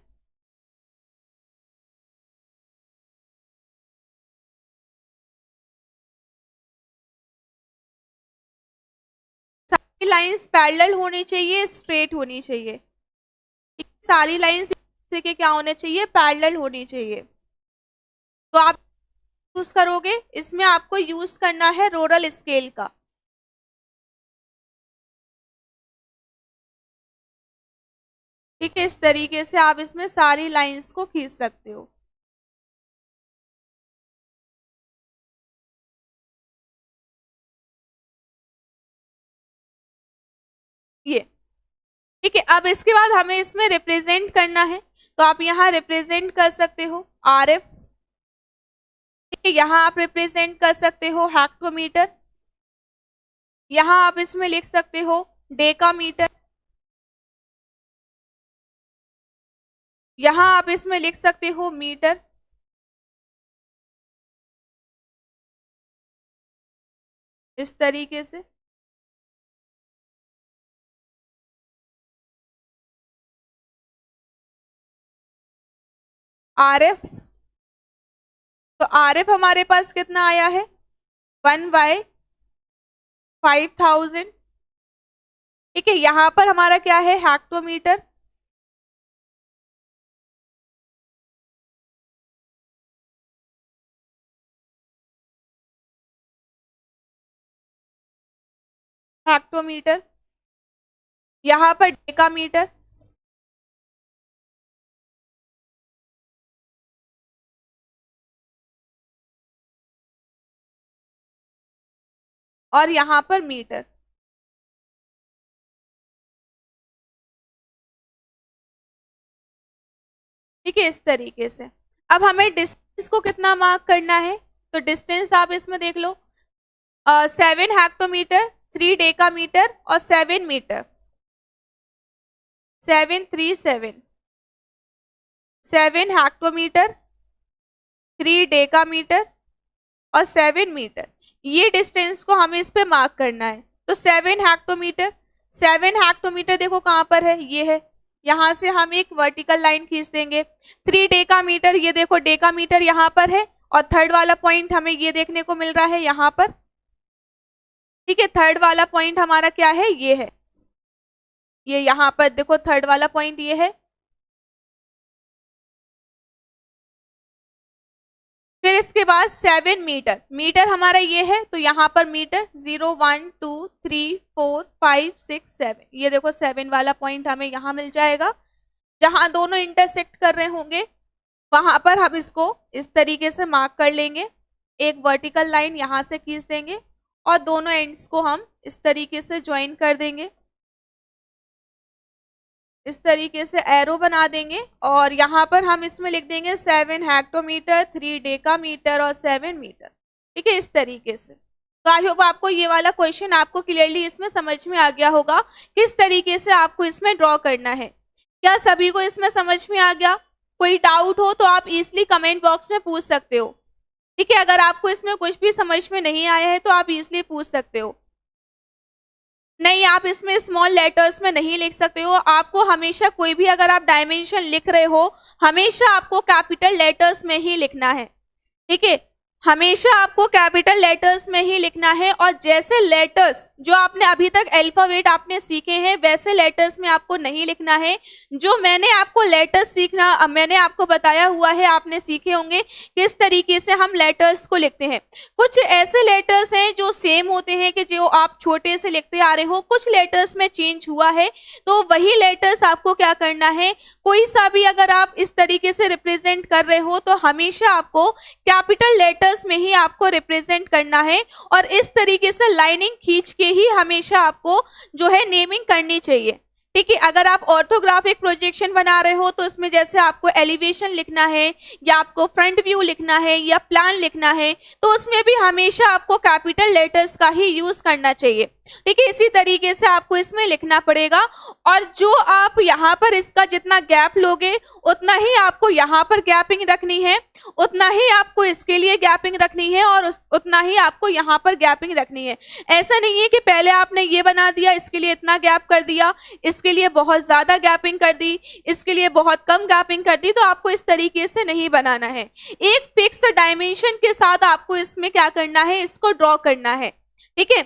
सारी लाइंस पैरेलल होनी चाहिए, स्ट्रेट होनी चाहिए। सारी लाइंस के क्या होने चाहिए, पैरेलल होनी चाहिए। तो आप यूज करोगे, इसमें आपको यूज करना है रोलर स्केल का। ठीक है, इस तरीके से आप इसमें सारी लाइंस को खींच सकते हो। ये ठीक है, अब इसके बाद हमें इसमें रिप्रेजेंट करना है, तो आप यहाँ रिप्रेजेंट कर सकते हो RF। ठीक है, यहाँ आप रिप्रेजेंट कर सकते हो हेक्टोमीटर, यहाँ आप इसमें लिख सकते हो डेकामीटर, यहाँ आप इसमें लिख सकते हो मीटर। इस तरीके से RF, तो RF हमारे पास कितना आया है 1/5000। ठीक है, यहां पर हमारा क्या है हेक्टोमीटर, हेक्टोमीटर, यहां पर डेकामीटर, और यहां पर मीटर। ठीक है, इस तरीके से अब हमें डिस्टेंस को कितना मार्क करना है, तो डिस्टेंस आप इसमें देख लो 7 हेक्टोमीटर, 3 डेकामीटर और 7 मीटर। 737 7 हेक्टोमीटर, 3 डेकामीटर और 7 मीटर। ये डिस्टेंस को हमें इस पे मार्क करना है। तो 7 हेक्टोमीटर, 7 हेक्टोमीटर देखो कहां पर है, ये है, यहां से हम एक वर्टिकल लाइन खींच देंगे। 3 डेकामीटर, ये देखो डेकामीटर यहां पर है, और थर्ड वाला पॉइंट हमें ये देखने को मिल रहा है यहां पर। ठीक है, थर्ड वाला पॉइंट हमारा क्या है, ये है, ये यहां पर देखो थर्ड वाला पॉइंट ये है। फिर इसके बाद 7 मीटर, मीटर हमारा ये है, तो यहाँ पर मीटर 0 1 2 3 4 5 6 7, ये देखो 7 वाला पॉइंट हमें यहाँ मिल जाएगा जहां दोनों इंटरसेक्ट कर रहे होंगे। वहां पर हम इसको इस तरीके से मार्क कर लेंगे, एक वर्टिकल लाइन यहां से खींच देंगे और दोनों एंड्स को हम इस तरीके से ज्वाइन कर देंगे, इस तरीके से एरो बना देंगे और यहाँ पर हम इसमें लिख देंगे 7 हेक्टोमीटर, 3 डेकामीटर और 7 मीटर। ठीक है, इस तरीके से। तो आई होप आपको ये वाला क्वेश्चन आपको क्लियरली इसमें समझ में आ गया होगा किस तरीके से आपको इसमें ड्रॉ करना है। क्या सभी को इसमें समझ में आ गया? कोई डाउट हो तो आप इजिली कमेंट बॉक्स में पूछ सकते हो। ठीक है, अगर आपको इसमें कुछ भी समझ में नहीं आया है तो आप इजिली पूछ सकते हो। नहीं, आप इसमें स्मॉल लेटर्स में नहीं लिख सकते हो। आपको हमेशा कोई भी अगर आप डायमेंशन लिख रहे हो, हमेशा आपको कैपिटल लेटर्स में ही लिखना है। ठीक है, हमेशा आपको कैपिटल लेटर्स में ही लिखना है। और जैसे लेटर्स जो आपने अभी तक अल्फाबेट आपने सीखे हैं वैसे लेटर्स में आपको नहीं लिखना है। जो मैंने आपको लेटर्स सीखना मैंने आपको बताया हुआ है, आपने सीखे होंगे किस तरीके से हम लेटर्स को लिखते हैं। कुछ ऐसे लेटर्स हैं जो सेम होते हैं कि जो आप छोटे से लिखते आ रहे हो, कुछ लेटर्स में चेंज हुआ है तो वही लेटर्स आपको क्या करना है, कोई सा भी अगर आप इस तरीके से रिप्रेजेंट कर रहे हो तो हमेशा आपको कैपिटल लेटर्स में ही आपको रिप्रेजेंट करना है। और इस तरीके से लाइनिंग खींच के ही हमेशा आपको जो है नेमिंग करनी चाहिए। ठीक है, अगर आप ऑर्थोग्राफिक प्रोजेक्शन बना रहे हो तो इसमें जैसे आपको एलिवेशन लिखना है या आपको फ्रंट व्यू लिखना है या प्लान लिखना है तो उसमें भी हमेशा आपको कैपिटल लेटर्स का ही यूज करना चाहिए। ठीक है, इसी तरीके से आपको इसमें लिखना पड़ेगा। और जो आप यहाँ पर इसका जितना गैप लोगे उतना ही आपको यहाँ पर गैपिंग रखनी है, उतना ही आपको इसके लिए गैपिंग रखनी है और उतना ही आपको यहाँ पर गैपिंग रखनी है। ऐसा नहीं है कि पहले आपने ये बना दिया, इसके लिए इतना गैप कर दिया, इसके लिए बहुत ज्यादा गैपिंग कर दी, इसके लिए बहुत कम गैपिंग कर दी, तो आपको इस तरीके से नहीं बनाना है। एक फिक्स डायमेंशन के साथ आपको इसमें क्या करना है, इसको ड्रॉ करना है। ठीक है,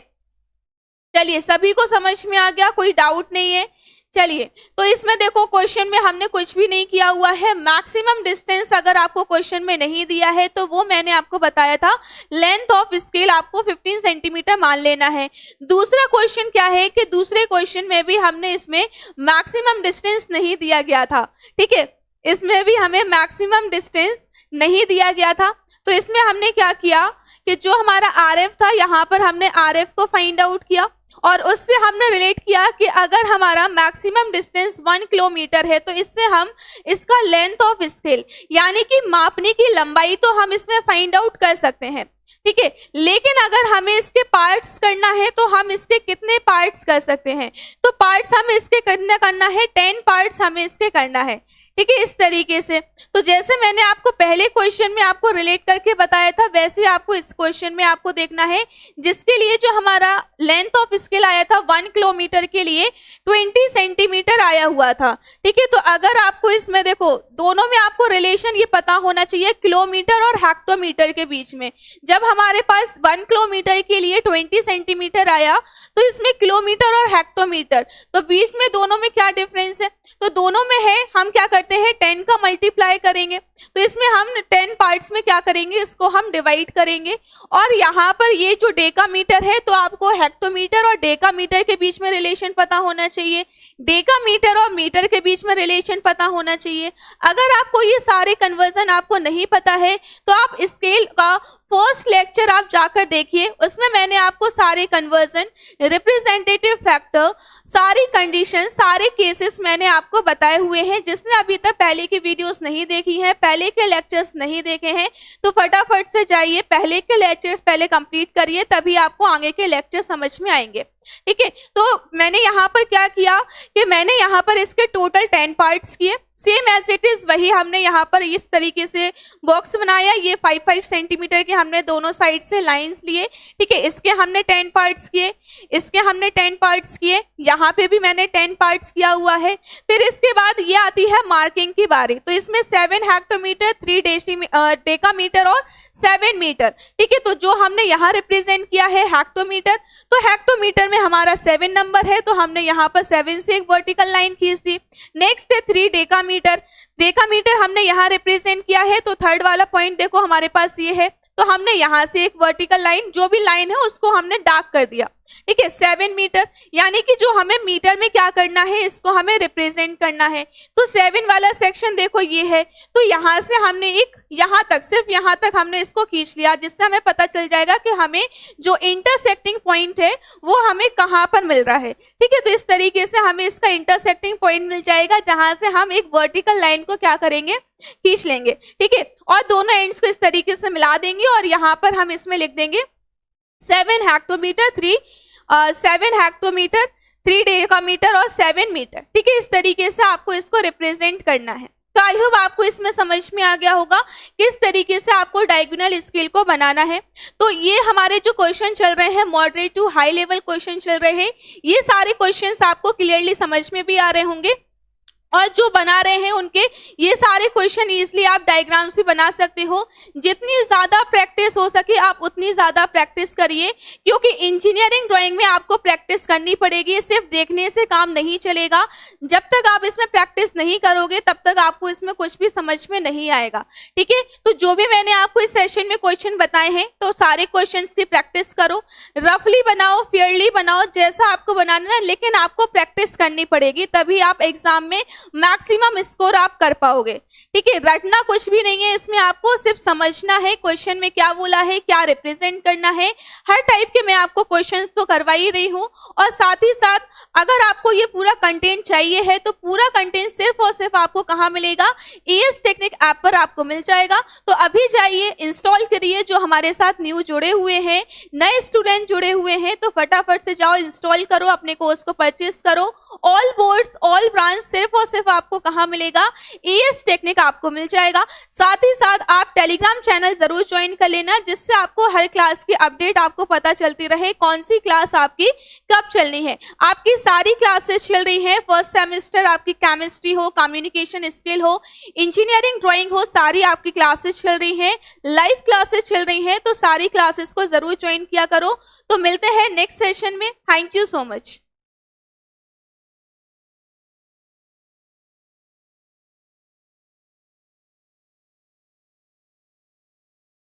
चलिए सभी को समझ में आ गया, कोई डाउट नहीं है। चलिए, तो इसमें देखो क्वेश्चन में हमने कुछ भी नहीं किया हुआ है। मैक्सिमम डिस्टेंस अगर आपको क्वेश्चन में नहीं दिया है तो वो मैंने आपको बताया था, लेंथ ऑफ स्केल आपको 15 सेंटीमीटर मान लेना है। दूसरा क्वेश्चन क्या है कि दूसरे क्वेश्चन में भी हमने इसमें मैक्सिमम डिस्टेंस नहीं दिया गया था। ठीक है, इसमें भी हमें मैक्सिमम डिस्टेंस नहीं दिया गया था। तो इसमें हमने क्या किया कि जो हमारा RF था यहाँ पर हमने RF को फाइंड आउट किया और उससे हमने रिलेट किया कि अगर हमारा मैक्सिमम डिस्टेंस 1 किलोमीटर है तो इससे हम इसका लेंथ ऑफ स्केल यानी कि मापने की लंबाई तो हम इसमें फाइंड आउट कर सकते हैं। ठीक है, लेकिन अगर हमें इसके पार्ट्स करना है तो हम इसके कितने पार्ट्स कर सकते हैं, तो पार्ट्स हमें इसके करना है 10 पार्ट्स हमें इसके करना है। ठीक है, इस तरीके से। तो जैसे मैंने आपको पहले क्वेश्चन में आपको रिलेट करके बताया था वैसे आपको इस क्वेश्चन में आपको देखना है, जिसके लिए जो हमारा लेंथ ऑफ स्केल आया था 1 किलोमीटर के लिए 20 सेंटीमीटर आया हुआ था। ठीक है, तो अगर आपको इसमें देखो दोनों में आपको रिलेशन ये पता होना चाहिए किलोमीटर और हेक्टोमीटर के बीच में। जब हमारे पास 1 किलोमीटर के लिए 20 सेंटीमीटर आया तो इसमें किलोमीटर और हेक्टोमीटर, तो बीच में दोनों में क्या डिफरेंस है, तो दोनों में है, हम क्या करते हैं 10 का मल्टीप्लाई करेंगे। तो इसमें हम 10 पार्ट्स में क्या करेंगे, इसको हम डिवाइड करेंगे। और यहाँ पर ये जो डेकामीटर है तो आपको हेक्टोमीटर और डेकामीटर के बीच में रिलेशन पता होना चाहिए, डेकामीटर और मीटर के बीच में रिलेशन पता होना चाहिए। अगर आपको ये सारे कन्वर्जन आपको नहीं पता है तो आप स्केल का फर्स्ट लेक्चर आप जाकर देखिए, उसमें मैंने आपको सारे कन्वर्जन, रिप्रेजेंटेटिव फैक्टर, सारी कंडीशन, सारे केसेस मैंने आपको बताए हुए हैं। जिसने अभी तक पहले की वीडियोस नहीं देखी हैं, पहले के लेक्चर्स नहीं देखे हैं तो फटाफट से जाइए पहले के लेक्चर्स पहले कंप्लीट करिए, तभी आपको आगे के लेक्चर समझ में आएंगे। ठीक है, तो मैंने यहाँ पर क्या किया कि मैंने यहाँ पर इसके टोटल 10 पार्ट्स किए, सेम एज इट इज वही हमने यहाँ पर इस तरीके से बॉक्स बनाया। ये 5-5 सेंटीमीटर के हमने दोनों साइड से लाइंस लिए। ठीक है, इसके हमने 10 पार्ट्स किए, इसके हमने 10 पार्ट्स किए, यहाँ पे भी मैंने 10 पार्ट्स किया हुआ है। फिर इसके बाद ये आती है मार्किंग की बारी। तो इसमें 7 हेक्टोमीटर, 3 डेकामीटर और 7 मीटर। ठीक है, तो जो हमने यहाँ रिप्रेजेंट किया है हेक्टोमीटर, तो हेक्टोमीटर में हमारा 7 नंबर है तो हमने यहाँ पर 7 से एक वर्टिकल लाइन खींच दी। नेक्स्ट है 3 डेकामीटर। डेकामीटर हमने यहाँ रिप्रेजेंट किया है तो थर्ड वाला पॉइंट देखो हमारे पास ये है, तो हमने यहाँ से एक वर्टिकल लाइन, जो भी लाइन है उसको हमने डार्क कर दिया। ठीक है, 7 मीटर, यानी कि जो हमें मीटर में क्या करना है, इसको हमें रिप्रेजेंट करना है। तो 7 वाला सेक्शन देखो ये है, तो यहाँ से हमने एक यहाँ तक, सिर्फ यहाँ तक हमने इसको खींच लिया, जिससे हमें पता चल जाएगा कि हमें जो इंटरसेक्टिंग पॉइंट है वो हमें कहाँ पर मिल रहा है। ठीक है, तो इस तरीके से हमें इसका इंटरसेक्टिंग पॉइंट मिल जाएगा, जहां से हम एक वर्टिकल लाइन को क्या करेंगे, खींच लेंगे। ठीक है, और दोनों एंड्स को इस तरीके से मिला देंगे और यहाँ पर हम इसमें लिख देंगे 7 हेक्टोमीटर 3 डेकामीटर और 7 मीटर। ठीक है, इस तरीके से आपको इसको रिप्रेजेंट करना है। तो आई होप आपको इसमें समझ में आ गया होगा किस तरीके से आपको डायगोनल स्केल को बनाना है। तो ये हमारे जो क्वेश्चन चल रहे हैं, moderate to high level question चल रहे हैं, ये सारे क्वेश्चंस आपको क्लियरली समझ में भी आ रहे होंगे, और जो बना रहे हैं उनके ये सारे क्वेश्चन इजीली आप डायग्राम्स भी बना सकते हो। जितनी ज़्यादा प्रैक्टिस हो सके आप उतनी ज़्यादा प्रैक्टिस करिए, क्योंकि इंजीनियरिंग ड्राइंग में आपको प्रैक्टिस करनी पड़ेगी, सिर्फ देखने से काम नहीं चलेगा। जब तक आप इसमें प्रैक्टिस नहीं करोगे तब तक आपको इसमें कुछ भी समझ में नहीं आएगा। ठीक है, तो जो भी मैंने आपको इस सेशन में क्वेश्चन बताए हैं, तो सारे क्वेश्चन की प्रैक्टिस करो, रफली बनाओ, फेयरली बनाओ, जैसा आपको बनाना है, लेकिन आपको प्रैक्टिस करनी पड़ेगी, तभी आप एग्जाम में मैक्सिमम स्कोर आप कर पाओगे। ठीक है, रटना कुछ भी नहीं है इसमें, आपको सिर्फ समझना है क्वेश्चन में क्या बोला है, क्या रिप्रेजेंट करना है। हर टाइप के मैं आपको क्वेश्चंस तो करवा ही रही हूँ, और साथ ही साथ अगर आपको ये पूरा कंटेंट चाहिए है तो पूरा कंटेंट सिर्फ और सिर्फ आपको कहाँ मिलेगा, एएस टेक्निक ऐप पर आपको मिल जाएगा। तो अभी जाइए, इंस्टॉल करिए। जो हमारे साथ न्यू जुड़े हुए हैं, नए स्टूडेंट जुड़े हुए हैं, तो फटाफट से जाओ, इंस्टॉल करो, अपने कोर्स को परचेस करो। ऑल बोर्ड्स, ऑल ब्रांच सिर्फ और सिर्फ आपको कहाँ मिलेगा, एएस टेक्निक आपको मिल जाएगा। साथ ही साथ आप टेलीग्राम चैनल जरूर ज्वाइन कर लेना, जिससे आपको हर क्लास की अपडेट आपको पता चलती रहे, कौन सी क्लास आपकी कब चलनी है। आपकी सारी क्लासेस चल रही हैं, फर्स्ट सेमेस्टर आपकी केमिस्ट्री हो, कम्युनिकेशन स्किल हो, इंजीनियरिंग ड्राइंग हो, सारी आपकी क्लासेस चल रही हैं, लाइव क्लासेस चल रही हैं। तो सारी क्लासेस को जरूर ज्वाइन किया करो। तो मिलते हैं नेक्स्ट सेशन में। Thank you so much.